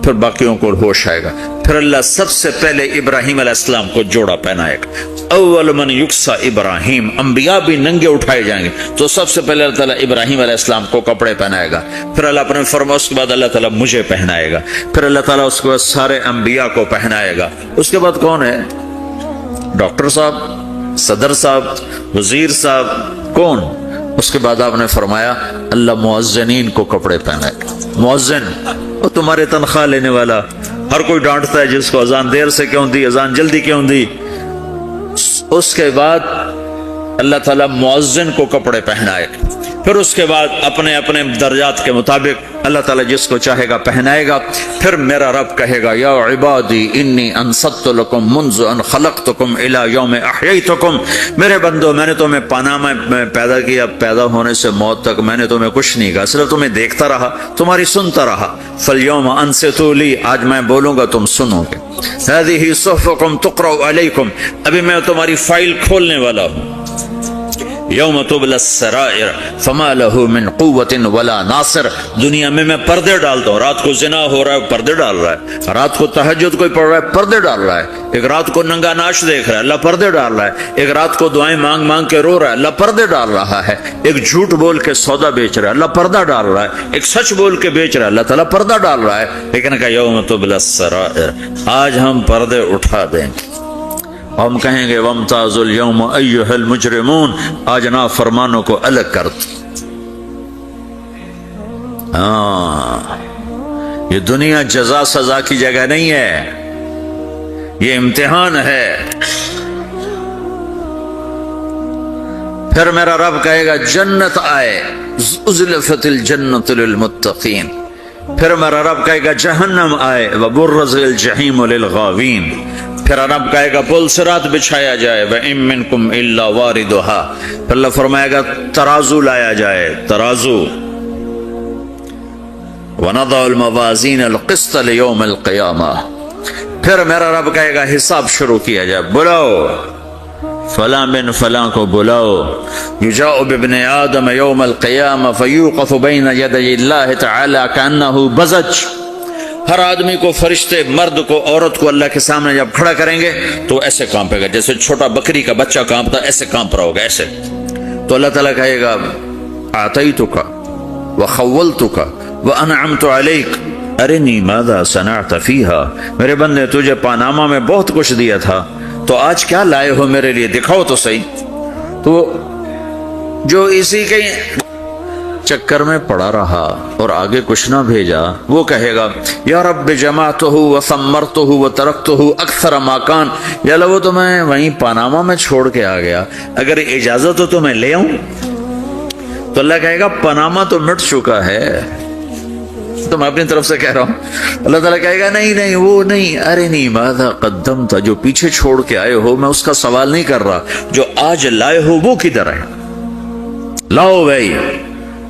پھر باقیوں کو ہوش آئے گا، پھر اللہ سب سے پہلے ابراہیم علیہ السلام کو جوڑا پہنائے گا، اول من یکسا ابراہیم، انبیاء بھی ننگے اٹھائے جائیں گے، تو سب سے پہلے اللہ تعالیٰ ابراہیم علیہ السلام کو کپڑے پہنائے گا، پھر اللہ اپنے فرما، اس کے بعد اللہ تعالیٰ مجھے پہنائے گا، پھر اللہ تعالیٰ اس کے بعد سارے انبیاء کو پہنائے گا، اس کے بعد کون ہے؟ ڈاکٹر صاحب، صدر صاحب، وزیر صاحب، کون؟ اس کے بعد آپ نے فرمایا اللہ مؤذنین کو کپڑے پہنائے گا، مؤذن اور تمہارے تنخواہ لینے والا، ہر کوئی ڈانٹتا ہے جس کو اذان دیر سے کیوں دی، اذان جلدی کیوں دی، اس کے بعد اللہ تعالیٰ مؤذن کو کپڑے پہنائے، پھر اس کے بعد اپنے اپنے درجات کے مطابق اللہ تعالیٰ جس کو چاہے گا پہنائے گا۔ پھر میرا رب کہے گا یا عبادی انی انصت لکم منذ ان خلقتکم الی یوم احییتکم، میرے بندو میں نے تمہیں پاناما میں پیدا کیا، پیدا ہونے سے موت تک میں نے تمہیں کچھ نہیں کہا، صرف تمہیں دیکھتا رہا، تمہاری سنتا رہا۔ فالیوم انصتوا لی، آج میں بولوں گا تم سنو گے۔ ہذہ صحفکم تقرأ علیکم، ابھی میں تمہاری فائل کھولنے والا ہوں۔ یوم تبلی السرائر فما له من قوت ولا ناصر، دنیا میں پردے ڈالتا ہوں، رات کو زنا ہو رہا ہے پردے ڈال رہا ہے، رات کو تہجد کوئی پڑھ رہا ہے پردے ڈال رہا ہے، ایک رات کو ننگا ناچ دیکھ رہا ہے اللہ پردے ڈال رہا ہے، ایک رات کو دعائیں مانگ مانگ کے رو رہا ہے اللہ پردے ڈال رہا ہے، ایک جھوٹ بول کے سودا بیچ رہا ہے اللہ پردہ ڈال رہا ہے، ایک سچ بول کے بیچ رہا ہے اللہ تعالیٰ پردہ ڈال رہا ہے۔ لیکن کہ یوم تبلی السرائر، آج ہم پردے اٹھا دیں گے، ہم کہیں گے وامتازوا اليوم ایھا المجرمون، آج نافرمانوں کو الگ کر دو۔ یہ دنیا جزا سزا کی جگہ نہیں ہے، یہ امتحان ہے۔ پھر میرا رب کہے گا جنت آئے، ازلفت الجنت للمتقین، پھر میرا رب کہے گا جہنم آئے، وبرز الجحیم للغاوین، پھر رب کہے گا پل صراط بچھایا جائے، وَإِن مِّنكُمْ إِلَّا وَارِدُهَا، پھر اللہ فرمائے گا ترازو لایا جائے، ترازو، وَنَضَعُ الْمَوَازِينَ الْقِسْطَ لِيَوْمِ الْقِيَامَةِ، پھر میرا رب کہے گا حساب شروع کیا جائے، بلاؤ فلاں بن فلاں کو بلاؤ، یجاء بابن آدم یوم القیامہ فیوقف بین یدی اللہ تعالی کأنہ بزج، ہر آدمی کو، فرشتے، مرد کو، عورت کو اللہ کے سامنے جب کھڑا کریں گے تو ایسے کانپے گا جیسے چھوٹا بکری کا بچہ کانپتا، ایسے کانپ رہا ہوگا ایسے۔ تو اللہ تعالیٰ کہے گا اعطیتک وخولتک وانعمت علیک ارنی ماذا صنعت فیہا، میرے بندے تجھے پاناما میں بہت کچھ دیا تھا، تو آج کیا لائے ہو میرے لیے، دکھاؤ تو صحیح۔ تو جو اسی کے چکر میں پڑا رہا اور آگے کچھ نہ بھیجا، وہ کہے گا یا رب جمعتہ وثمرتہ وترکتہ اکثر ما کان، یا اللہ وہ تو میں وہیں پاناما میں چھوڑ کے آ گیا، اگر اجازت ہو تو میں لے آؤں؟ تو اللہ کہے گا پاناما تو مٹ چکا ہے، تو میں اپنی طرف سے کہہ رہا ہوں۔ اللہ تعالیٰ کہے گا نہیں نہیں وہ نہیں، ارنی ماذا قدمت، جو پیچھے چھوڑ کے آئے ہو میں اس کا سوال نہیں کر رہا، جو آج لائے ہو وہ کدھر ہے، لاؤ بھائی،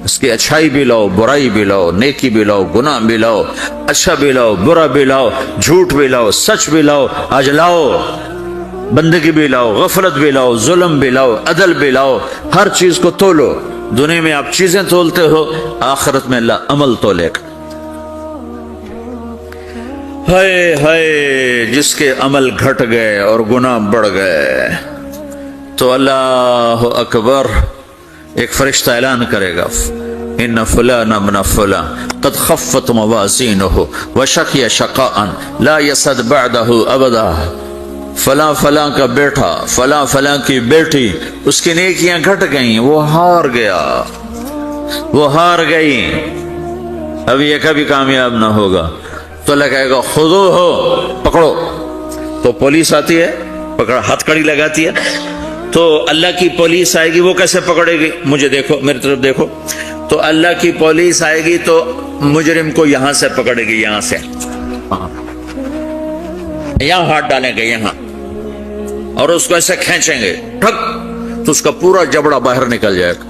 اس کی اچھائی بھی لاؤ، برائی بھی لاؤ، نیکی بھی لاؤ، گناہ بھی لاؤ، اچھا بھی لاؤ، برا بھی لاؤ، جھوٹ بھی لاؤ، سچ بھی لاؤ، آج لاؤ، بندگی بھی لاؤ، غفلت بھی لاؤ، ظلم بھی لاؤ، عدل بھی لاؤ، ہر چیز کو تولو۔ دنیا میں آپ چیزیں تولتے ہو، آخرت میں اللہ عمل تولے گا۔ ہائے ہائے جس کے عمل گھٹ گئے اور گناہ بڑھ گئے، تو اللہ اکبر، ایک فرشتہ اعلان کرے گا ان فلان ابن فلان قد خفت موازینہ وشقی شقاء لا یسد بعدہ ابدا، فلاں فلاں کا بیٹا، فلاں فلاں کی بیٹی، اس کی نیکیاں گھٹ گئیں، وہ ہار گیا، وہ ہار گئی، اب یہ کبھی کامیاب نہ ہوگا۔ تو اللہ کہے گا خودو ہو، پکڑو، تو پولیس آتی ہے، پکڑا، ہتھ کڑی لگاتی ہے، تو اللہ کی پولیس آئے گی، وہ کیسے پکڑے گی، مجھے دیکھو، میری طرف دیکھو، تو اللہ کی پولیس آئے گی تو مجرم کو یہاں سے پکڑے گی، یہاں سے، یہاں ہاتھ ڈالیں گے یہاں، اور اس کو ایسے کھینچیں گے ٹھک، تو اس کا پورا جبڑا باہر نکل جائے گا،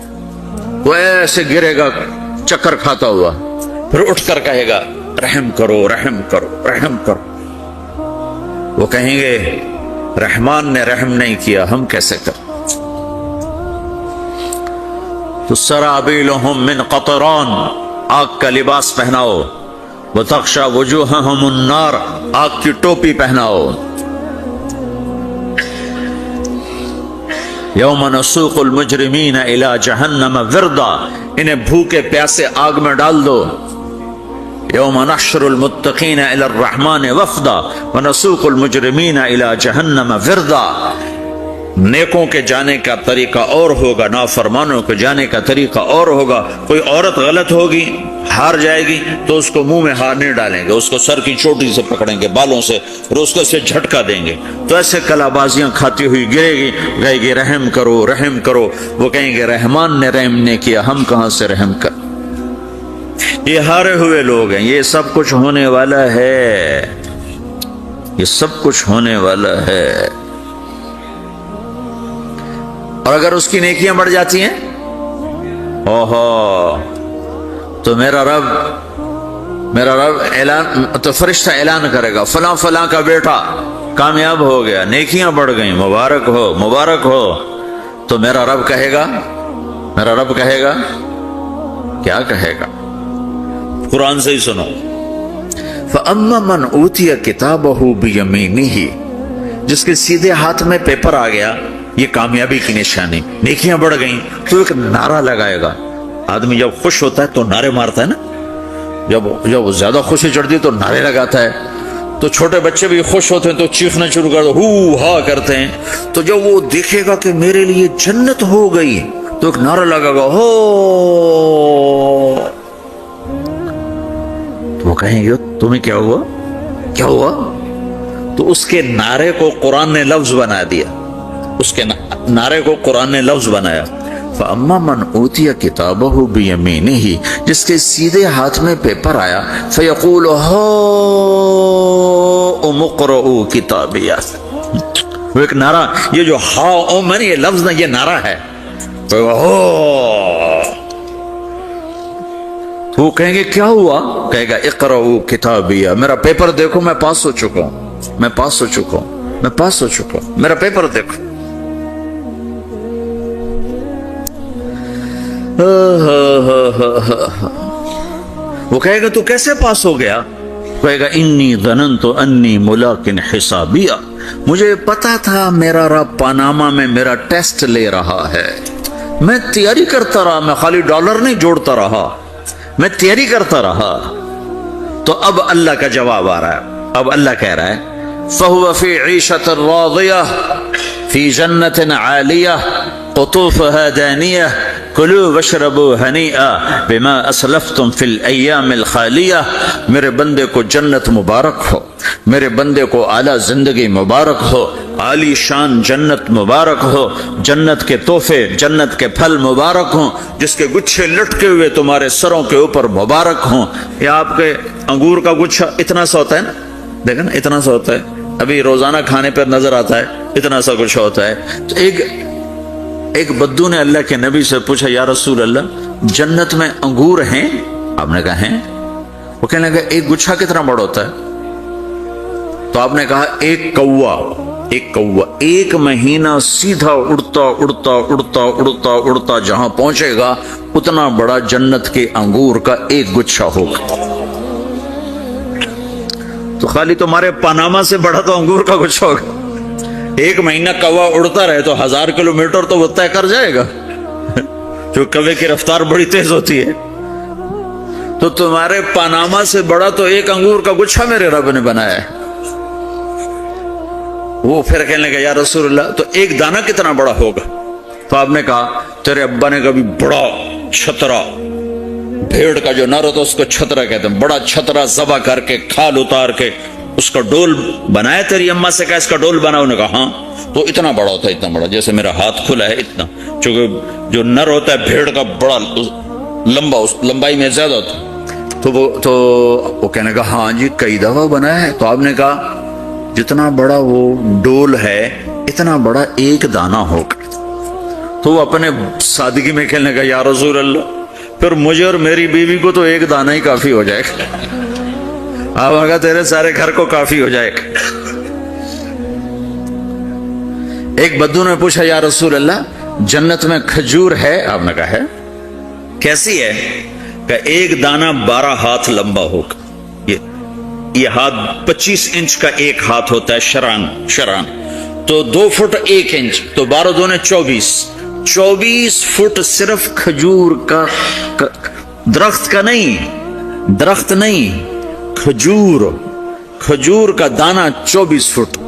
وہ ایسے گرے گا چکر کھاتا ہوا، پھر اٹھ کر کہے گا رحم کرو رحم کرو رحم کرو، وہ کہیں گے رحمان نے رحم نہیں کیا، ہم کیسے کریں؟ تو سرابیلہم من قطران، آگ کا لباس پہناؤ، وتغشا وجوہہم النار، آگ کی ٹوپی پہناؤ، یوم نسوق المجرمین الی جہنم وردا، انہیں بھوکے پیاسے آگ میں ڈال دو، یوم نحشر المتقین الی الرحمن وفدا ونسوق المجرمین الی جہنم وردا، نیکوں کے جانے کا طریقہ اور ہوگا، نافرمانوں کے جانے کا طریقہ اور ہوگا۔ کوئی عورت غلط ہوگی ہار جائے گی تو اس کو منہ میں ہار نہیں ڈالیں گے، اس کو سر کی چوٹی سے پکڑیں گے، بالوں سے، اور اس کو سے جھٹکا دیں گے تو ایسے کلا بازیاں کھاتی ہوئی گرے گی، کہے گی رحم کرو رحم کرو، وہ کہیں گے رحمان نے رحم نے کیا، ہم کہاں سے رحم کر۔ یہ ہارے ہوئے لوگ ہیں، یہ سب کچھ ہونے والا ہے، یہ سب کچھ ہونے والا ہے۔ اور اگر اس کی نیکیاں بڑھ جاتی ہیں اوہو تو میرا رب اعلان، تو فرشتہ اعلان کرے گا فلاں فلاں کا بیٹا کامیاب ہو گیا، نیکیاں بڑھ گئیں، مبارک ہو مبارک ہو۔ تو میرا رب کہے گا کیا کہے گا؟ قرآن سے ہی سنو، فَأَمَّا مَنْ أُوتِيَ كِتَابَهُ بِيَمِينِهِ، جس کے سیدھے ہاتھ میں پیپر آ گیا، یہ کامیابی کی نشانی، نیکیاں بڑھ گئیں، تو ایک نعرہ لگائے گا۔ آدمی جب خوش ہوتا ہے تو نعرے مارتا ہے نا، جب زیادہ خوشی چڑھتی ہے تو نعرے لگاتا ہے، تو چھوٹے بچے بھی خوش ہوتے ہیں تو چیخنا شروع کر دو، ہو ہا کرتے ہیں۔ تو جب وہ دیکھے گا کہ میرے لیے جنت ہو گئی تو ایک نعرہ لگا گا، ہو، تو وہ کہیں گے تمہیں کیا ہوا؟ تو اس کے نعرے کو قرآن نے لفظ بنا دیا، اس کے نعرے کو قرآن نے لفظ بنایا، فَأَمَّا مَنْ أُوتِيَ كِتَابَهُ بِيَمِينِهِ، جس کے سیدھے ہاتھ میں پیپر آیا، فَيَقُولُ هَاؤْمُ اقْرَءُوا كِتَابِيَهْ، وہ ایک نعرہ، یہ جو ہاؤم ہے نا، یہ لفظ نہ، یہ نعرہ ہے، تو وہ کہیں گے کیا ہوا؟ کہے گا اقرؤوا کتابیہ، میرا پیپر دیکھو، میں پاس ہو چکا ہوں، میرا پیپر دیکھو۔ وہ کہے گا تو کیسے پاس ہو گیا؟ کہے گا انی ظننت انی ملاق حسابیہ، مجھے پتا تھا میرا رب پاناما میں میرا ٹیسٹ لے رہا ہے، میں تیاری کرتا رہا، میں خالی ڈالر نہیں جوڑتا رہا، میں تیاری کرتا رہا۔ تو اب اللہ کا جواب آ رہا ہے، اب اللہ کہہ رہا ہے فَهُوَ فِي عِيشَةٍ رَاضِيَةٍ فِي جَنَّةٍ عَالِيَةٍ قُطُوفُهَا دَانِيَةٌ کلوا واشربوا ہنیئا بما اسلفتم فی الایام الخالیہ، میرے بندے کو جنت مبارک ہو، میرے بندے کو اعلیٰ زندگی مبارک ہو، عالی شان جنت مبارک ہو، جنت کے تحفے، جنت کے پھل مبارک ہوں، جس کے گچھے لٹکے ہوئے تمہارے سروں کے اوپر مبارک ہوں۔ یہ آپ کے انگور کا گچھا اتنا سا ہوتا ہے نا، دیکھیں نا اتنا سا ہوتا ہے، ابھی روزانہ کھانے پر نظر آتا ہے، اتنا سا گچھا ہوتا ہے۔ تو ایک بدو نے اللہ کے نبی سے پوچھا یا رسول اللہ جنت میں انگور ہیں؟ آپ نے کہا ہیں۔ وہ کہنے لگا ایک گچھا کتنا بڑا ہوتا ہے؟ تو آپ نے کہا ایک کوا ایک مہینہ سیدھا اڑتا اڑتا اڑتا اڑتا اڑتا جہاں پہنچے گا اتنا بڑا جنت کے انگور کا ایک گچھا ہوگا۔ تو خالی تمہارے پاناما سے بڑا تو انگور کا گچھا ہوگا۔ ایک مہینہ کوا اڑتا رہے تو 1000 کلومیٹر تو وہ طے کر جائے گا، جو کوے کی رفتار بڑی تیز ہوتی ہے۔ تو تمہارے پاناما سے بڑا تو ایک انگور کا گچھا میرے رب نے بنایا ہے۔ وہ پھر کہنے لگا یا رسول اللہ تو ایک دانہ کتنا بڑا ہوگا؟ تو آپ نے کہا تیرے ابا نے کبھی بڑا چھترا، بھیڑ کا جو نر ہوتا اس کو چھترا کہتے ہیں، بڑا چھترا ذبح کر کے کھال اتار کے اس کا ڈول بنایا، تیری اماں سے کہا اس کا ڈول بناؤ، نے کہا ہاں۔ تو اتنا بڑا ہوتا ہے، اتنا بڑا جیسے میرا ہاتھ کھلا ہے اتنا، چونکہ جو نر ہوتا ہے بھیڑ کا بڑا لمبا، اس لمبائی میں زیادہ ہوتا ہے۔ تو وہ کہنے کا ہاں جی کئی دفعہ بنایا ہے۔ تو آپ نے کہا جتنا بڑا وہ ڈول ہے اتنا بڑا ایک دانہ ہوگا۔ تو وہ اپنے سادگی میں کہنے کا یا رسول اللہ پھر مجھے اور میری بیوی کو تو ایک دانہ ہی کافی ہو جائے گا، آپ آگا تیرے سارے گھر کو کافی ہو جائے گا۔ ایک بدو نے پوچھا یا رسول اللہ جنت میں کھجور ہے؟ آپ نے کہا ہے۔ کیسی ہے؟ کہ ایک دانہ 12 ہاتھ لمبا ہوگا، یہ ہاتھ 25 انچ کا ایک ہاتھ ہوتا ہے، شران تو 2 فٹ 1 انچ، تو 12 دونے 24 فٹ صرف کھجور کا، درخت کا نہیں، درخت نہیں، کھجور کا دانہ 24 فٹ۔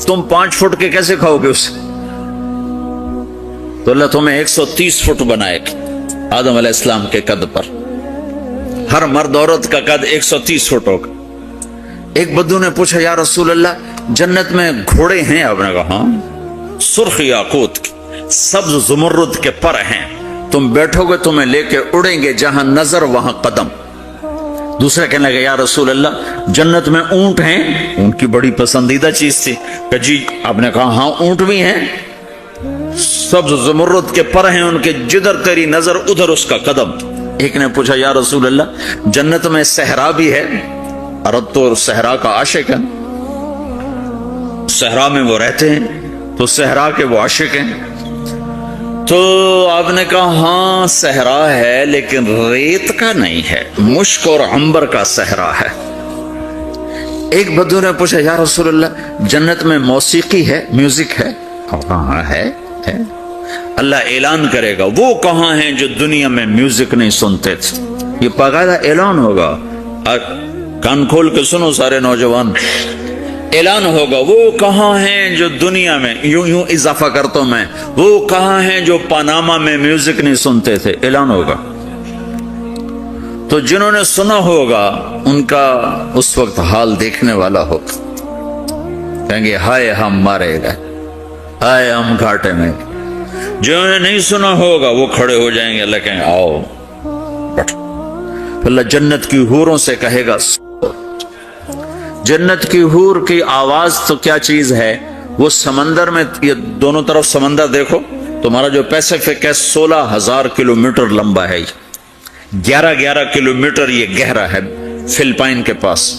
تم 5 فٹ کے کیسے کھاؤ گے اسے؟ تو اللہ تمہیں 130 فٹ بنائے گا آدم علیہ السلام کے قد پر۔ ہر مرد عورت کا قد 130 فٹ ہوگا۔ ایک بدو نے پوچھا یا رسول اللہ جنت میں گھوڑے ہیں؟ آپ نے کہا ہاں، سرخ یاقوت کے، سبز زمرد کے پر ہیں، تم بیٹھو گے تمہیں لے کے اڑیں گے، جہاں نظر وہاں قدم۔ دوسرا کہنے لگا یا رسول اللہ جنت میں اونٹ ہیں؟ ان کی بڑی پسندیدہ چیز تھی کہ جی۔ آپ نے کہا ہاں اونٹ بھی ہیں، سبز زمرد کے پر ہیں ان کے، جدھر تیری نظر ادھر اس کا قدم۔ ایک نے پوچھا یا رسول اللہ جنت میں صحرا بھی ہے؟ عرب تو صحرا کا عاشق ہے، صحرا میں وہ رہتے ہیں تو صحرا کے وہ عاشق ہیں۔ تو آپ نے کہا ہاں صحرا ہے لیکن ریت کا نہیں ہے، مشک اور عنبر کا صحرا ہے۔ ایک بدو نے پوچھا یا رسول اللہ جنت میں موسیقی ہے، میوزک ہے؟ ہاں ہے۔ اللہ اعلان کرے گا وہ کہاں ہیں جو دنیا میں میوزک نہیں سنتے تھے، یہ باقاعدہ اعلان ہوگا، کان کھول کے سنو سارے نوجوان، اعلان ہوگا وہ کہاں ہیں جو دنیا میں، یوں اضافہ کرتا ہوں میں، وہ کہاں ہیں جو پاناما میں میوزک نہیں سنتے تھے، اعلان ہوگا۔ تو جنہوں نے سنا ہوگا ان کا اس وقت حال دیکھنے والا ہوگا، کہیں گے ہائے ہم مارے گئے، ہائے ہم گھاٹے میں۔ جنہوں نے نہیں سنا ہوگا وہ کھڑے ہو جائیں گے، اللہ کہیں گے آؤ بیٹھو۔ اللہ جنت کی حوروں سے کہے گا، جنت کی حور کی آواز تو کیا چیز ہے، وہ سمندر میں، یہ دونوں طرف سمندر دیکھو، تمہارا جو پیسیفک ہے 16,000 کلومیٹر لمبا ہے، 11 کلومیٹر یہ گہرا ہے فلپائن کے پاس۔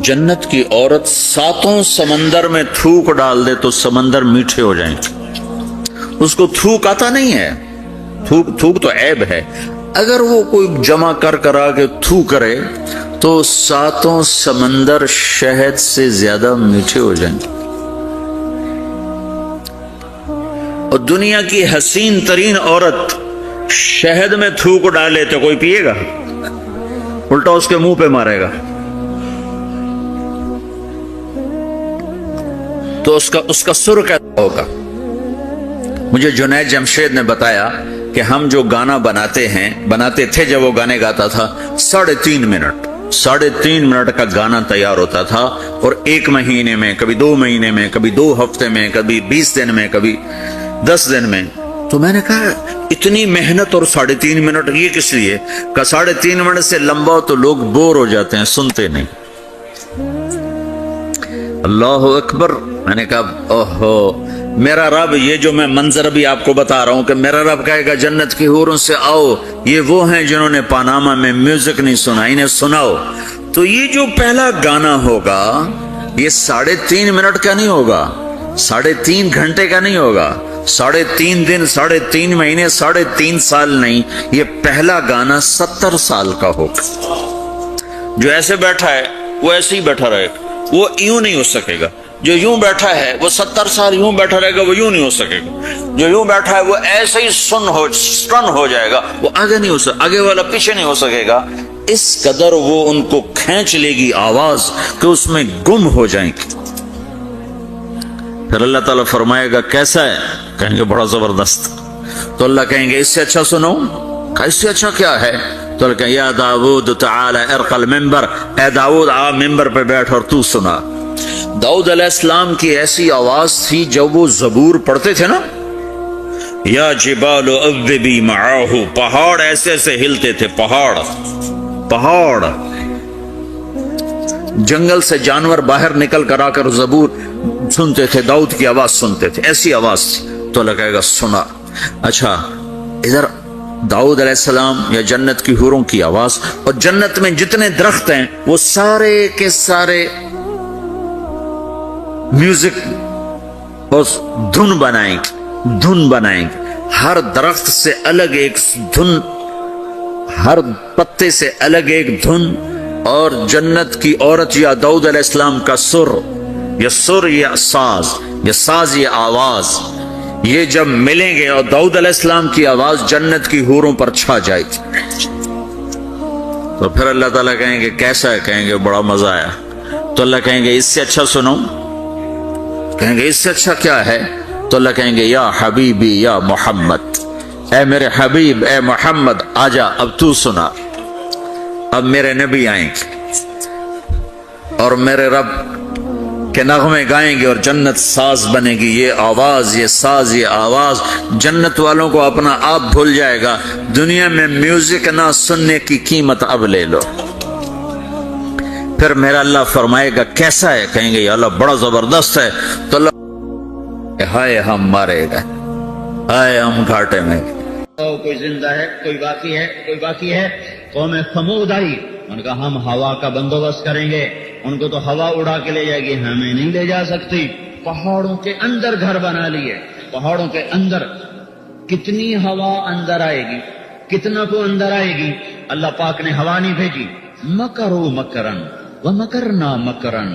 جنت کی عورت 7 سمندر میں تھوک ڈال دے تو سمندر میٹھے ہو جائیں، اس کو تھوک آتا نہیں ہے، تھوک تو عیب ہے، اگر وہ کوئی جمع کرا کے تھو کرے تو 7 سمندر شہد سے زیادہ میٹھے ہو جائیں گے۔ اور دنیا کی حسین ترین عورت شہد میں تھوک ڈالے تو کوئی پیے گا؟ الٹا اس کے منہ پہ مارے گا۔ تو اس کا سر کیسا ہوگا؟ مجھے جنید جمشید نے بتایا کہ ہم جو گانا بناتے تھے جب وہ گانے گاتا تھا 3.5 منٹ کا گانا تیار ہوتا تھا، اور 1 مہینے میں، کبھی 2 مہینے میں، کبھی 2 ہفتے میں، کبھی 20 دن میں، کبھی 10 دن میں۔ تو میں نے کہا اتنی محنت اور 3.5 منٹ یہ کس لیے؟ کہ 3.5 منٹ سے لمبا ہو تو لوگ بور ہو جاتے ہیں، سنتے نہیں۔ اللہ اکبر۔ میں نے کہا اوہو میرا رب، یہ جو میں منظر بھی آپ کو بتا رہا ہوں کہ میرا رب کہے گا جنت کی حوروں سے آؤ، یہ وہ ہیں جنہوں نے پاناما میں میوزک نہیں سنا، انہیں سناؤ۔ تو یہ جو پہلا گانا ہوگا یہ 3.5 منٹ کا نہیں ہوگا، 3.5 گھنٹے کا نہیں ہوگا، 3.5 دن، 3.5 مہینے، 3.5 سال نہیں، یہ پہلا گانا 70 سال کا ہوگا۔ جو ایسے بیٹھا ہے وہ ایسے ہی بیٹھا رہے گا، وہ یوں نہیں ہو سکے گا۔ جو یوں بیٹھا ہے وہ 70 سال یوں بیٹھا رہے گا، وہ یوں نہیں ہو سکے گا۔ جو یوں بیٹھا ہے وہ ایسے ہی سٹن ہو جائے گا، وہ آگے نہیں ہو سکے، آگے والا پیچھے نہیں ہو سکے گا۔ اس قدر وہ ان کو کھینچ لے گی آواز کہ اس میں گم ہو جائیں گے۔ پھر اللہ تعالیٰ فرمائے گا کیسا ہے؟ کہیں گے بڑا زبردست۔ تو اللہ کہیں گے اس سے اچھا سنو۔ اس سے اچھا کیا ہے؟ تو اللہ کہیں یا داؤد تعالی ارق المنبر، اے داؤد آ ممبر پہ بیٹھ اور تو سنا۔ داؤد علیہ السلام کی ایسی آواز تھی جب وہ زبور پڑھتے تھے نا، یا جبال اوبی معاہ، پہاڑ ایسے ایسے ہلتے تھے، پہاڑ جنگل سے جانور باہر نکل کر آ کر زبور سنتے تھے، داؤد کی آواز سنتے تھے، ایسی آواز تھی۔ تو اللہ کہے گا سنا۔ اچھا ادھر داؤد علیہ السلام یا جنت کی حوروں کی آواز، اور جنت میں جتنے درخت ہیں وہ سارے کے سارے میوزک اور دھن بنائیں گے، ہر درخت سے الگ ایک دھن، ہر پتے سے الگ ایک دھن، اور جنت کی عورت یا داؤد علیہ السلام کا سر یا ساز یا آواز، یہ جب ملیں گے اور داؤد علیہ السلام کی آواز جنت کی حوروں پر چھا جائے گی، تو پھر اللہ تعالیٰ کہیں گے کیسا ہے؟ کہیں گے بڑا مزہ آیا۔ تو اللہ کہیں گے اس سے اچھا سنو۔ کہیں گے اس سے اچھا کیا ہے؟ تو اللہ کہیں گے یا حبیبی یا محمد، اے میرے حبیب، اے محمد آجا، اب تو سنا، اب میرے نبی آئیں اور میرے رب کے نغمے گائیں گے اور جنت ساز بنے گی. یہ آواز، یہ ساز، یہ آواز جنت والوں کو اپنا آپ بھول جائے گا. دنیا میں میوزک نہ سننے کی قیمت اب لے لو. پھر میرا اللہ فرمائے گا کیسا ہے؟ کہیں گے یا اللہ بڑا زبردست ہے. تو اللہ ہائے ہم مارے گا، ہائے ہم گھاٹے میں. کوئی زندہ ہے، کوئی باقی ہے، کوئی باقی ہے. قوم ثمود آئی، ان کا ہم ہوا کا بندوبست کریں گے. ان کو تو ہوا اڑا کے لے جائے گی، ہمیں نہیں لے جا سکتی. پہاڑوں کے اندر گھر بنا لیے، پہاڑوں کے اندر. کتنی ہوا اندر آئے گی، کتنا کو اندر آئے گی. اللہ پاک نے ہوا نہیں بھیجی. مکروا مکرن ومکرنا مکرن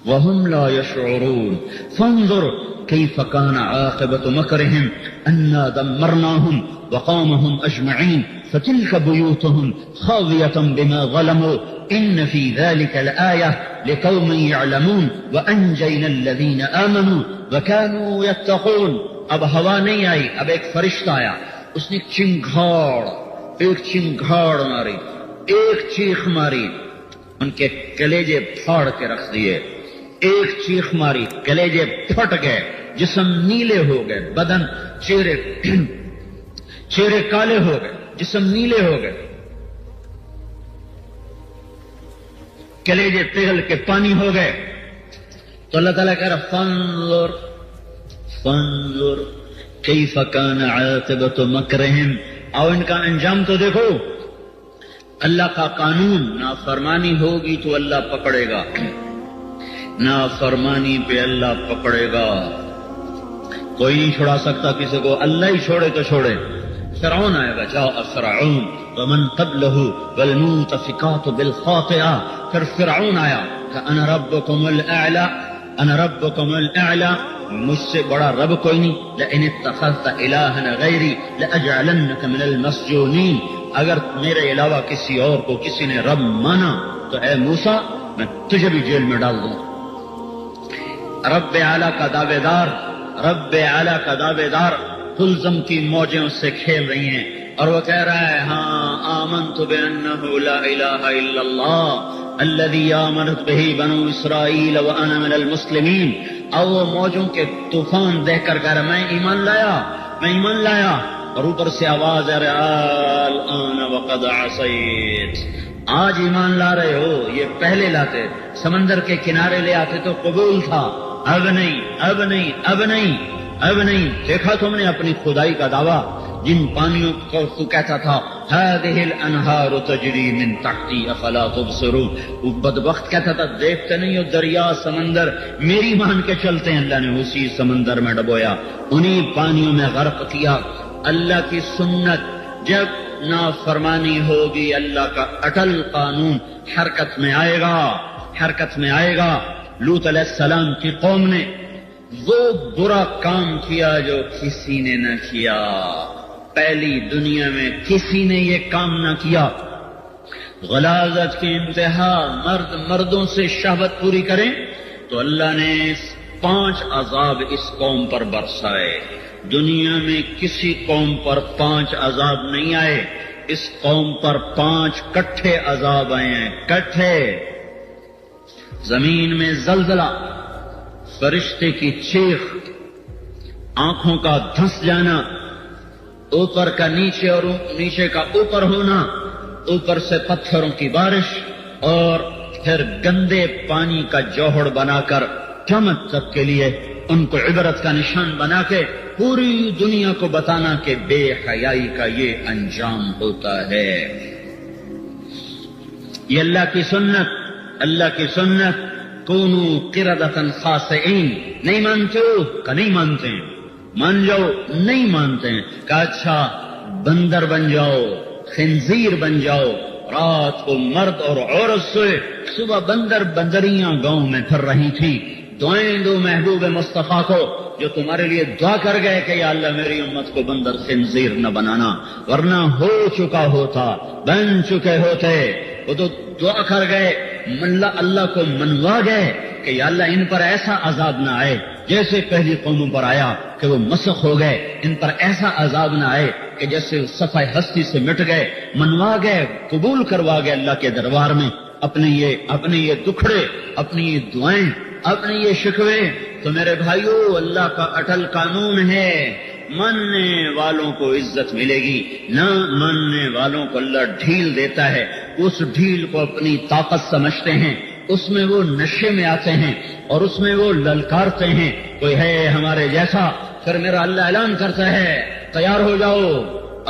وهم لا يشعرون فانظر كيف كان عاقبة مكرهم أنا دمرناهم وقومهم أجمعين فتلك بيوتهم خاوية بما ظلموا إن في ذلك لآية لقوم يعلمون وأنجينا الذين آمنوا وكانوا يتقون. اب ہوا نہیں آئی، اب ایک فرشتہ آیا، اس نے ایک چنگھاڑ ماری، ایک چیخ ماری، ان کے کلیجے پھاڑ کے رکھ دیے. ایک چیخ ماری، کلیجے پھٹ گئے، جسم نیلے ہو گئے، بدن چہرے کالے ہو گئے، جسم نیلے ہو گئے، کلیجے پگھل کے پانی ہو گئے. تو اللہ تعالیٰ کہہ رہا فانظر کیف کان عاقبۃ مکرہم. اور ان کا انجام تو دیکھو. اللہ کا قانون، نافرمانی ہوگی تو اللہ پکڑے گا، نافرمانی پہ اللہ پکڑے گا. کوئی نہیں چھڑا سکتا کسی کو، اللہ ہی چھوڑے تو چھوڑے. فرعون آئے گا، جاء فرعون ومن قبلہ والمؤتفقات بالخاطئہ. پھر فرعون آیا کہ انا ربکم الاعلی، انا ربکم الاعلی، مجھ سے بڑا رب کوئی نہیں. لئن اتخذت الہا غیری لاجعلنک من المسجونین. اگر میرے علاوہ کسی اور کو کسی نے رب مانا تو اے موسیٰ میں تجھے بھی جیل میں ڈال دوں. رب اعلیٰ کا دعوے دار، رب اعلیٰ کا دعوے دار کلزم کی موجیں اس سے کھیل رہی ہیں اور وہ کہہ رہا ہے ہاں آمنت بأنہ لا الہ الا اللہ الذی آمنت بہ بنو اسرائیل وانا من المسلمین. اور وہ موجوں کے طوفان دیکھ کر کہہ رہا میں ایمان لایا، میں ایمان لایا. اور اوپر سے آواز ہے الآن وقد عصیت. آج ایمان لا رہے ہو، یہ پہلے لاتے، سمندر کے کنارے لے آتے تو قبول تھا. اب نہیں، اب نہیں، اب نہیں، اب نہیں. دیکھا تم نے اپنی خدائی کا دعویٰ، جن پانیوں کو تو کہتا تھا هذه الانہار تجری من تحتی افلا تبصرون. وہ بدبخت کہتا تھا دیکھتے نہیں ہو دریا سمندر میری مان کے چلتے ہیں. اللہ نے اسی سمندر میں ڈبویا، انہی پانیوں میں غرق کیا. اللہ کی سنت، جب نافرمانی ہوگی اللہ کا اٹل قانون حرکت میں آئے گا، حرکت میں آئے گا. لوط علیہ السلام کی قوم نے وہ برا کام کیا جو کسی نے نہ کیا. پہلی دنیا میں کسی نے یہ کام نہ کیا. غلاظت کی انتہا، مرد مردوں سے شہوت پوری کریں تو اللہ نے 5 عذاب اس قوم پر برسائے. دنیا میں کسی قوم پر 5 عذاب نہیں آئے، اس قوم پر 5 کٹھے عذاب آئے ہیں، کٹھے. زمین میں زلزلہ، فرشتے کی چیخ، آنکھوں کا دھنس جانا، اوپر کا نیچے اور نیچے کا اوپر ہونا، اوپر سے پتھروں کی بارش، اور پھر گندے پانی کا جوہر بنا کر قیامت تک کے لیے ان کو عبرت کا نشان بنا کے پوری دنیا کو بتانا کہ بے حیائی کا یہ انجام ہوتا ہے. یہ اللہ کی سنت، اللہ کی سنت. کونوا قردۃ خاسئین. نہیں مانتے ہو کہ نہیں مانتے ہیں، مان جاؤ. نہیں مانتے ہیں کہ اچھا بندر بن جاؤ، خنزیر بن جاؤ. رات کو مرد اور عورت سوئے، صبح بندر بندریاں گاؤں میں پھر رہی تھی. دعائیں دو محبوب مصطفیٰ کو جو تمہارے لیے دعا کر گئے کہ یا اللہ میری امت کو بندر خنزیر نہ بنانا، ورنہ ہو چکا ہوتا، بن چکے ہوتے. وہ تو دعا کر گئے، اللہ کو منوا گئے کہ یا اللہ ان پر ایسا عذاب نہ آئے جیسے پہلی قوموں پر آیا کہ وہ مسخ ہو گئے، ان پر ایسا عذاب نہ آئے کہ جیسے صفحہ ہستی سے مٹ گئے، منوا گئے، قبول کروا گئے اللہ کے دربار میں اپنے یہ دکھڑے، اپنی یہ دعائیں، اپنے یہ شکوے۔ تو میرے بھائیو، اللہ کا اٹل قانون ہے، ماننے والوں کو عزت ملے گی، نہ ماننے والوں کو اللہ ڈھیل دیتا ہے۔ اس ڈھیل کو اپنی طاقت سمجھتے ہیں، اس میں وہ نشے میں آتے ہیں اور اس میں وہ للکارتے ہیں، کوئی ہے ہمارے جیسا؟ پھر میرا اللہ اعلان کرتا ہے، تیار ہو جاؤ،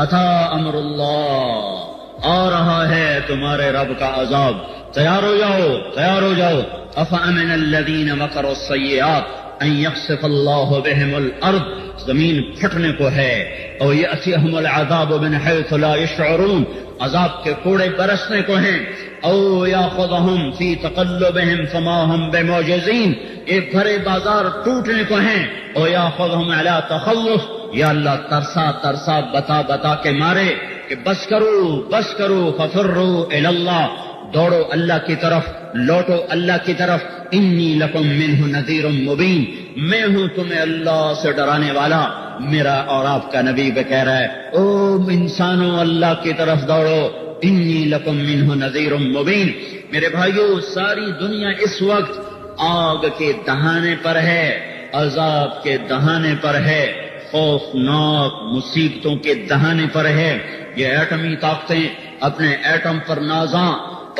اتا امر اللہ، آ رہا ہے تمہارے رب کا عذاب، تیار ہو جاؤ، تیار ہو جاؤ۔ افامن الذین مکروا السیئات ان یخسف اللہ بہم الارض، زمین پھٹنے کو ہے، اور یأتیہم العذاب من حیث لا یشعرون، عذاب کے کوڑے برسنے کو ہیں، او یاخذہم فی تقلبہم فما ہم بمعجزین، ایک بھرے بازار ٹوٹنے کو ہیں، او یاخذہم علی تخوف، یا اللہ ترسا ترسا بتا بتا کے مارے کہ بس کرو ففروا الی اللہ، دوڑو اللہ کی طرف، لوٹو اللہ کی طرف، انی لکم منہ نذیر مبین، میں ہوں تمہیں اللہ سے ڈرانے والا، میرا اور آپ کا نبی بھی کہہ رہا ہے، او انسانوں اللہ کی طرف دوڑو، انی لکم منہ نذیر مبین۔ میرے بھائیو، ساری دنیا اس وقت آگ کے دہانے پر ہے، عذاب کے دہانے پر ہے، خوفناک مصیبتوں کے دہانے پر ہے۔ یہ ایٹمی طاقتیں اپنے ایٹم پر نازاں،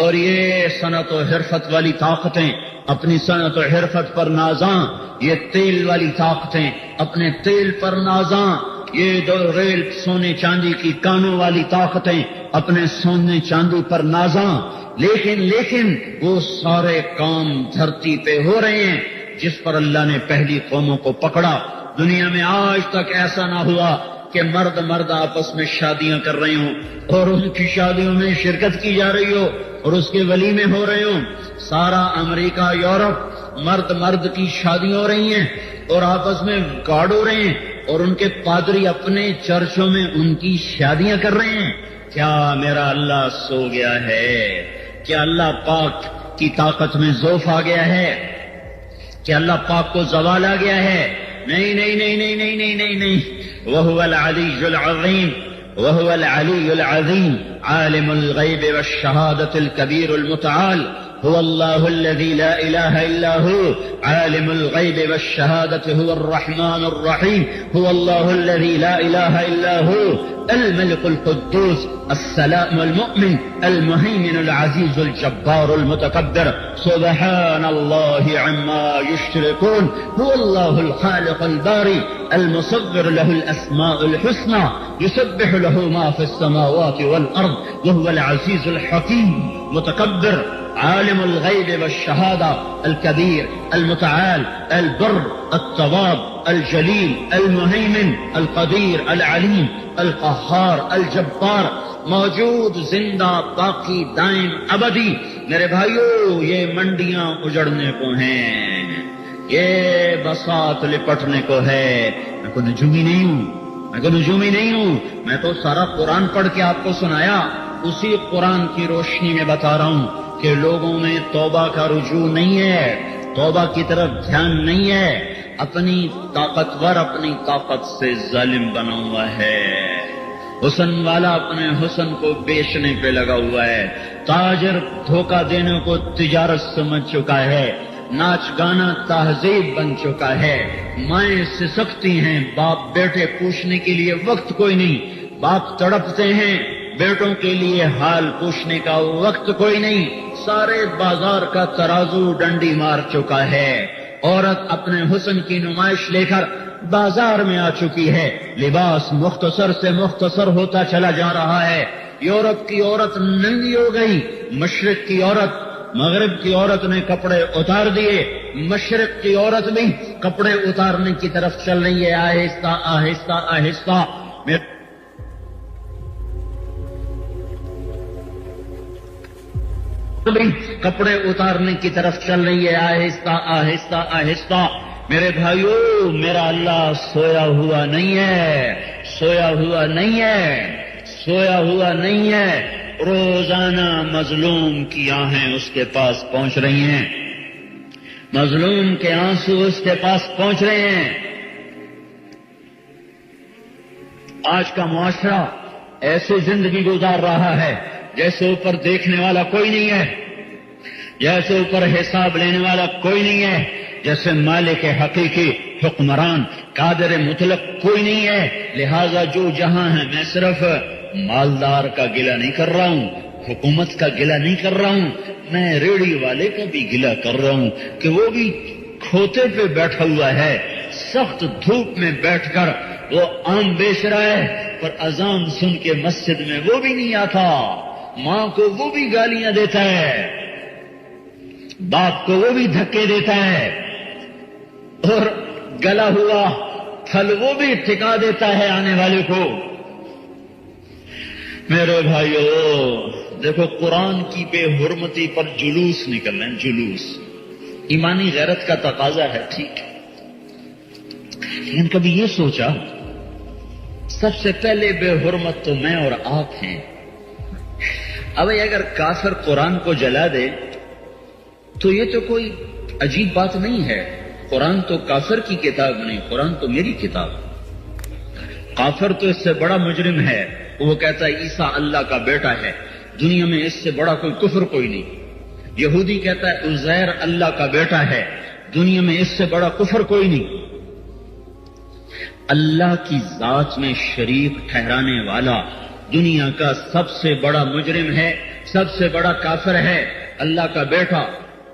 اور یہ صنعت و حرفت والی طاقتیں اپنی صنعت و حرفت پر نازاں، یہ تیل والی طاقتیں اپنے تیل پر نازاں، یہ دو ریل سونے چاندی کی کانوں والی طاقتیں اپنے سونے چاندی پر نازاں، لیکن وہ سارے کام دھرتی پہ ہو رہے ہیں جس پر اللہ نے پہلی قوموں کو پکڑا۔ دنیا میں آج تک ایسا نہ ہوا کہ مرد آپس میں شادیاں کر رہے ہوں اور ان کی شادیوں میں شرکت کی جا رہی ہو اور اس کے ولیمے ہو رہے ہوں۔ سارا امریکہ، یورپ، مرد کی شادیاں ہو رہی ہیں اور آپس میں گارڈ ہو رہے ہیں، اور ان کے پادری اپنے چرچوں میں ان کی شادیاں کر رہے ہیں۔ کیا میرا اللہ سو گیا ہے؟ کیا اللہ پاک کی طاقت میں ضعف آ گیا ہے؟ کیا اللہ پاک کو زوال آ گیا ہے؟ نہیں نہیں نہیں نہیں نہیں نہیں نہیں نہیں، وهو العلی العظیم، وهو العلی العظیم، عالم الغیب والشہادة الكبیر المتعال، هو الله الذي لا إله إلا هو، عالم الغيب والشهادة، هو الرحمن الرحيم، هو الله الذي لا إله إلا هو، الملك القدوس السلام المؤمن المهيمن العزيز الجبار المتكبر، سبحان الله عما يشركون، هو الله الخالق الباري المصور، له الأسماء الحسنى، يسبح له ما في السماوات والأرض، وهو العزيز الحكيم متكبر، عالم الغیب والشہادہ، الکبیر، المتعال، البر، التواب، الجلیل، المہیمن، القدیر، العلیم، القہار، الجبار، موجود، زندہ، باقی، دائم، ابدی۔ میرے بھائیو، یہ منڈیاں اجڑنے کو ہیں، یہ بساط لپٹنے کو ہے۔ میں کوئی نجومی نہیں ہوں، میں تو سارا قرآن پڑھ کے آپ کو سنایا، اسی قرآن کی روشنی میں بتا رہا ہوں کہ لوگوں میں توبہ کا رجوع نہیں ہے، توبہ کی طرف دھیان نہیں ہے، اپنی طاقت سے ظالم بنا ہوا ہے، حسن والا اپنے حسن کو بیچنے پہ لگا ہوا ہے، تاجر دھوکہ دینے کو تجارت سمجھ چکا ہے، ناچ گانا تہذیب بن چکا ہے، مائیں سسکتی ہیں، باپ بیٹے پوچھنے کے لیے وقت کوئی نہیں، باپ تڑپتے ہیں، بیٹوں کے لیے حال پوچھنے کا وقت کوئی نہیں، سارے بازار کا ترازو ڈنڈی مار چکا ہے، عورت اپنے حسن کی نمائش لے کر بازار میں آ چکی ہے، لباس مختصر سے مختصر ہوتا چلا جا رہا ہے، یورپ کی عورت ننگی ہو گئی، مشرق کی عورت، مغرب کی عورت نے کپڑے اتار دیے، مشرق کی عورت بھی کپڑے اتارنے کی طرف چل رہی ہے، آہستہ آہستہ آہستہ۔ کپڑے اتارنے کی طرف چل رہی ہے، آہستہ آہستہ آہستہ۔ میرے بھائیو، میرا اللہ سویا ہوا نہیں ہے، سویا ہوا نہیں ہے، سویا ہوا نہیں ہے، روزانہ مظلوم کی آہیں اس کے پاس پہنچ رہی ہیں، مظلوم کے آنسو اس کے پاس پہنچ رہے ہیں. آج کا معاشرہ ایسے زندگی گزار رہا ہے جیسے اوپر دیکھنے والا کوئی نہیں ہے، جیسے اوپر حساب لینے والا کوئی نہیں ہے، جیسے مالک حقیقی حکمران قادر مطلق کوئی نہیں ہے. لہذا جو جہاں ہے، میں صرف مالدار کا گلہ نہیں کر رہا ہوں، حکومت کا گلہ نہیں کر رہا ہوں، میں ریڑھی والے کا بھی گلہ کر رہا ہوں کہ وہ بھی کھوتے پہ بیٹھا ہوا ہے، سخت دھوپ میں بیٹھ کر وہ آم بیچ رہا ہے، پر اذان سن کے مسجد میں وہ بھی نہیں آتا، ماں کو وہ بھی گالیاں دیتا ہے، باپ کو وہ بھی دھکے دیتا ہے، اور گلا ہوا پھل وہ بھی ٹھکا دیتا ہے آنے والے کو. میرے بھائیو، دیکھو قرآن کی بے حرمتی پر جلوس نکل رہے ہیں، جلوس. ایمانی غیرت کا تقاضا ہے، ٹھیک ہے، لیکن کبھی یہ سوچا سب سے پہلے بے حرمت تو میں اور آپ ہیں. اب اگر کافر قرآن کو جلا دے تو یہ تو کوئی عجیب بات نہیں ہے. قرآن تو کافر کی کتاب نہیں، قرآن تو میری کتاب. کافر تو اس سے بڑا مجرم ہے، وہ کہتا ہے عیسیٰ اللہ کا بیٹا ہے، دنیا میں اس سے بڑا کوئی کفر کوئی نہیں. یہودی کہتا ہے عزیر اللہ کا بیٹا ہے، دنیا میں اس سے بڑا کفر کوئی نہیں. اللہ کی ذات میں شریک ٹھہرانے والا دنیا کا سب سے بڑا مجرم ہے، سب سے بڑا کافر ہے. اللہ کا بیٹا،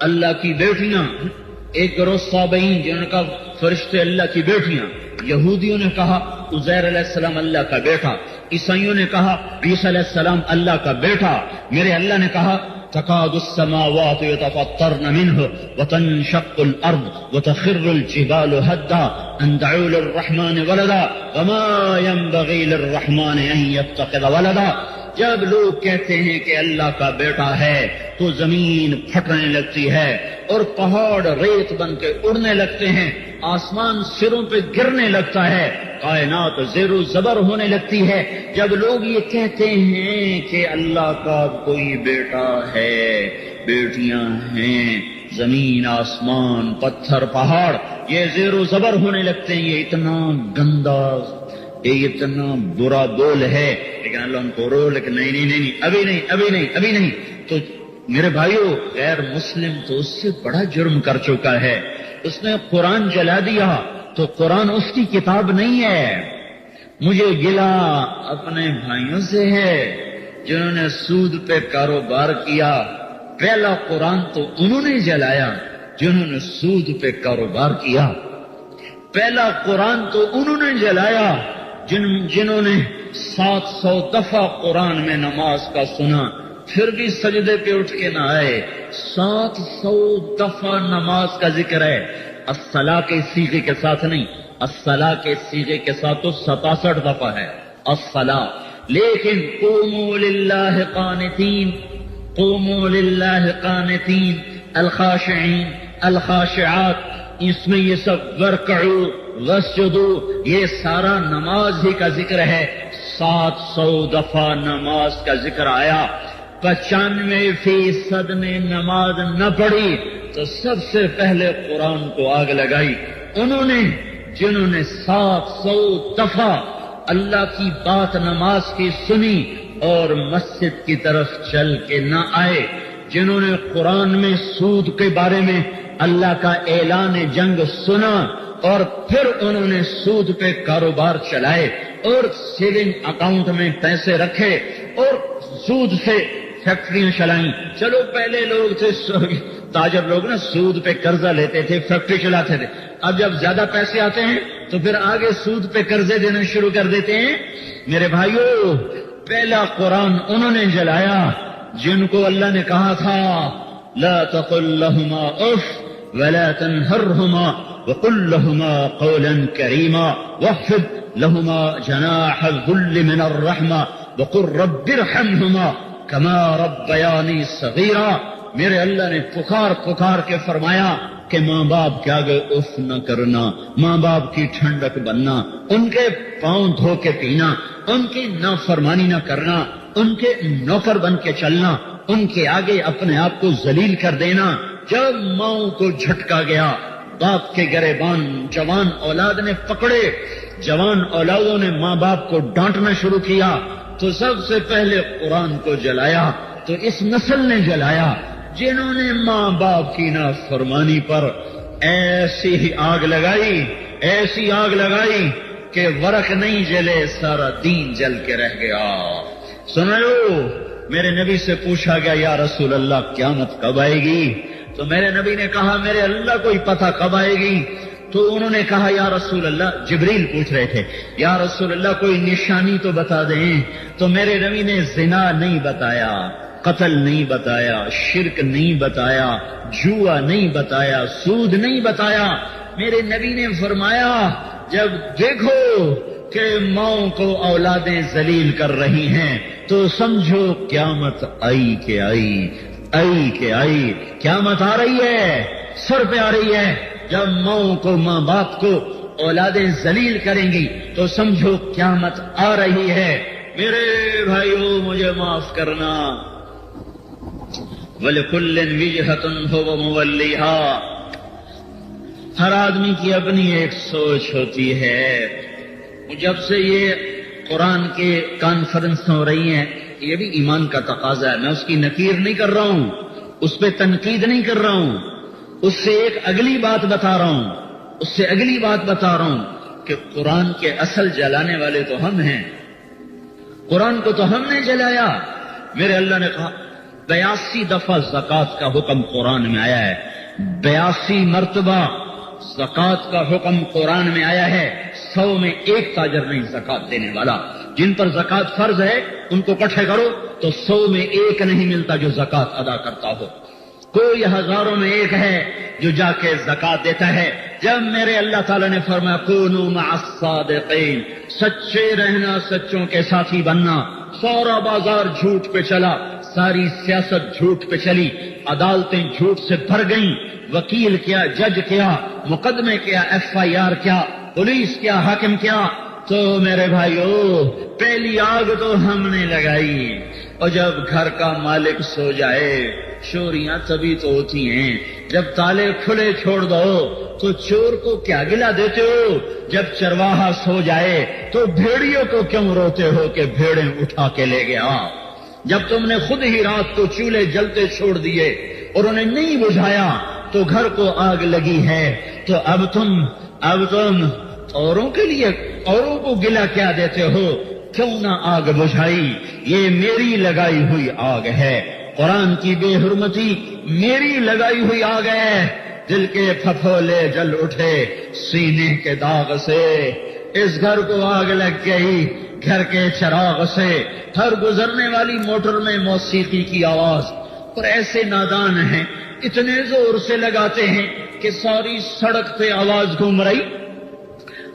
اللہ کی بیٹیاں. ایک گروہ صابئین جنہوں نے کہا فرشتے اللہ کی بیٹیاں. یہودیوں نے کہا عزیر علیہ السلام اللہ کا بیٹا، عیسائیوں نے کہا عیسیٰ علیہ السلام اللہ کا بیٹا. میرے اللہ نے کہا تکاد السماوات يتفطرن منه وتنشق الارض وتخر الجبال هدا ان دعوا للرحمن ولدا وما ينبغي للرحمن ان يتخذ ولدا. جب لوگ کہتے ہیں کہ اللہ کا بیٹا ہے تو زمین پھٹنے لگتی ہے اور پہاڑ ریت بن کے اڑنے لگتے ہیں، آسمان سروں پہ گرنے لگتا ہے، کائنات زیر و زبر ہونے لگتی ہے. جب لوگ یہ کہتے ہیں کہ اللہ کا کوئی بیٹا ہے، بیٹیاں ہیں، زمین آسمان پتھر پہاڑ یہ زیر و زبر ہونے لگتے ہیں. یہ اتنا گندا، یہ اتنا برا بول ہے. لیکن اللہ ان کو رو، لیکن نہیں نہیں نہیں ابھی نہیں ابھی نہیں ابھی نہیں. تو میرے بھائیو، غیر مسلم تو اس سے بڑا جرم کر چکا ہے. اس نے قرآن جلا دیا تو قرآن اس کی کتاب نہیں ہے. مجھے گلا اپنے بھائیوں سے ہے جنہوں نے سود پہ کاروبار کیا. پہلا قرآن تو انہوں نے جلایا جنہوں نے سود پہ کاروبار کیا. پہلا قرآن تو انہوں نے جلایا جنہوں نے 700 دفعہ قرآن میں نماز کا سنا پھر بھی سجدے پہ اٹھ کے نہ آئے. 700 دفعہ نماز کا ذکر ہے، الصلاۃ کے صیغے کے ساتھ نہیں، الصلاۃ کے صیغے کے ساتھ تو 67 دفعہ ہے الصلاۃ. لیکن قوموا للہ قانتین، قوموا للہ قانتین، الخاشعین الخاشعات، اس میں یہ سب ورکعوا واسجدوا، یہ سارا نماز ہی کا ذکر ہے. 700 دفعہ نماز کا ذکر آیا. 95% نے نماز نہ پڑھی تو سب سے پہلے قرآن کو آگ لگائی انہوں نے جنہوں نے 700 دفعہ اللہ کی بات نماز کی سنی اور مسجد کی طرف چل کے نہ آئے، جنہوں نے قرآن میں سود کے بارے میں اللہ کا اعلان جنگ سنا اور پھر انہوں نے سود پہ کاروبار چلائے اور سیونگ اکاؤنٹ میں پیسے رکھے اور سود سے فیکٹریاں چلائیں. چلو پہلے لوگ تھے تاجر لوگ نا، سود پہ قرضہ لیتے تھے، فیکٹری چلاتے تھے. اب جب زیادہ پیسے آتے ہیں تو پھر آگے سود پہ قرضے دینا شروع کر دیتے ہیں. میرے بھائیو، پہلا قرآن انہوں نے جلایا جن کو اللہ نے کہا تھا لا تقل لهما اف ولا تنهرهما وقل لهما قولا كريما واخفض لهما جناح الذل من الرحمة وقل رب ارحمهما كما ربياني صغيرا. میرے اللہ نے پکار کے فرمایا کہ ماں باپ کے آگے اف نہ کرنا، ماں باپ کی ٹھنڈک بننا، ان کے پاؤں دھو کے پینا، ان کی نافرمانی نہ کرنا، ان کے نوکر بن کے چلنا، ان کے آگے اپنے آپ کو ذلیل کر دینا، جب ماؤں کو جھٹکا گیا، باپ کے گریبان جوان اولاد نے پکڑے، جوان اولادوں نے ماں باپ کو ڈانٹنا شروع کیا، تو سب سے پہلے قرآن کو جلایا، تو اس نسل نے جلایا جنہوں نے ماں باپ کی نافرمانی پر ایسی ہی آگ لگائی، ایسی آگ لگائی کہ ورق نہیں جلے، سارا دین جل کے رہ گیا۔ سن لو، میرے نبی سے پوچھا گیا یا رسول اللہ قیامت کب آئے گی؟ تو میرے نبی نے کہا میرے اللہ کو ہی پتہ کب آئے گی۔ تو انہوں نے کہا یا رسول اللہ، جبریل پوچھ رہے تھے، یا رسول اللہ کوئی نشانی تو بتا دیں۔ تو میرے نبی نے زنا نہیں بتایا، قتل نہیں بتایا، شرک نہیں بتایا، جوا نہیں بتایا، سود نہیں بتایا۔ میرے نبی نے فرمایا جب دیکھو کہ ماؤں کو اولادیں ذلیل کر رہی ہیں تو سمجھو قیامت آئی کہ آئی، آئی کہ آئی، قیامت آ رہی ہے، سر پہ آ رہی ہے۔ جب ماؤں کو، ماں باپ کو اولادیں ذلیل کریں گی تو سمجھو قیامت آ رہی ہے۔ میرے بھائیوں، مجھے معاف کرنا، وَلِكُلٍّ وِجْهَةٌ هُوَ مُوَلِّيهَا، ہر آدمی کی اپنی ایک سوچ ہوتی ہے۔ جب سے یہ قرآن کے کانفرنس ہو رہی ہیں، یہ بھی ایمان کا تقاضا ہے، میں اس کی نکیر نہیں کر رہا ہوں، اس پہ تنقید نہیں کر رہا ہوں، اس سے ایک اگلی بات بتا رہا ہوں، اس سے اگلی بات بتا رہا ہوں کہ قرآن کے اصل جلانے والے تو ہم ہیں، قرآن کو تو ہم نے جلایا۔ میرے اللہ نے کہا 82 دفعہ زکوٰۃ کا حکم قرآن میں آیا ہے، 82 مرتبہ زکوٰۃ کا حکم قرآن میں آیا ہے۔ 100 میں ایک تاجر نہیں زکوٰۃ دینے والا، جن پر زکوٰۃ فرض ہے ان کو اکٹھے کرو تو 100 میں ایک نہیں ملتا جو زکوٰۃ ادا کرتا ہو، کوئی ہزاروں میں ایک ہے جو جا کے زکوٰۃ دیتا ہے۔ جب میرے اللہ تعالیٰ نے فرمایا کونوا مع الصادقین، سچے رہنا، سچوں کے ساتھی بننا، سارا بازار جھوٹ پہ چلا، ساری سیاست جھوٹ پہ چلی، عدالتیں جھوٹ سے بھر گئیں، وکیل کیا، جج کیا، مقدمے کیا، FIR کیا، پولیس کیا، حاکم کیا، تو میرے بھائیو پہلی آگ تو ہم نے لگائی۔ اور جب گھر کا مالک سو جائے، چوریاں تبھی تو ہوتی ہیں جب تالے کھلے چھوڑ دو، تو چور کو کیا گلا دیتے ہو؟ جب چرواہا سو جائے تو بھیڑیوں کو کیوں روتے ہو کہ بھیڑیں اٹھا کے لے گیا؟ جب تم نے خود ہی رات کو چولہے جلتے چھوڑ دیے اور انہیں نہیں بجھایا تو گھر کو آگ لگی ہے، تو اب تم اوروں کے لیے اوروں کو گلا کیا دیتے ہو؟ کیوں نہ آگ بجھائی؟ یہ میری لگائی ہوئی آگ ہے، قرآن کی بے حرمتی میری لگائی ہوئی آگ ہے۔ دل کے پھپھولے جل اٹھے سینے کے داغ سے، اس گھر کو آگ لگ گئی گھر کے چراغ سے۔ ہر گزرنے والی موٹر میں موسیقی کی آواز، اور ایسے نادان ہیں اتنے زور سے لگاتے ہیں کہ ساری سڑک پہ آواز گھوم رہی۔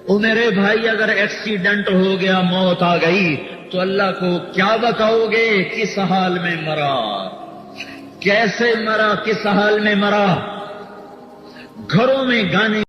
او میرے بھائی، اگر ایکسیڈنٹ ہو گیا، موت آ گئی تو اللہ کو کیا بتاؤ گے؟ کس حال میں مرا، کیسے مرا، کس حال میں مرا؟ گھروں میں گانے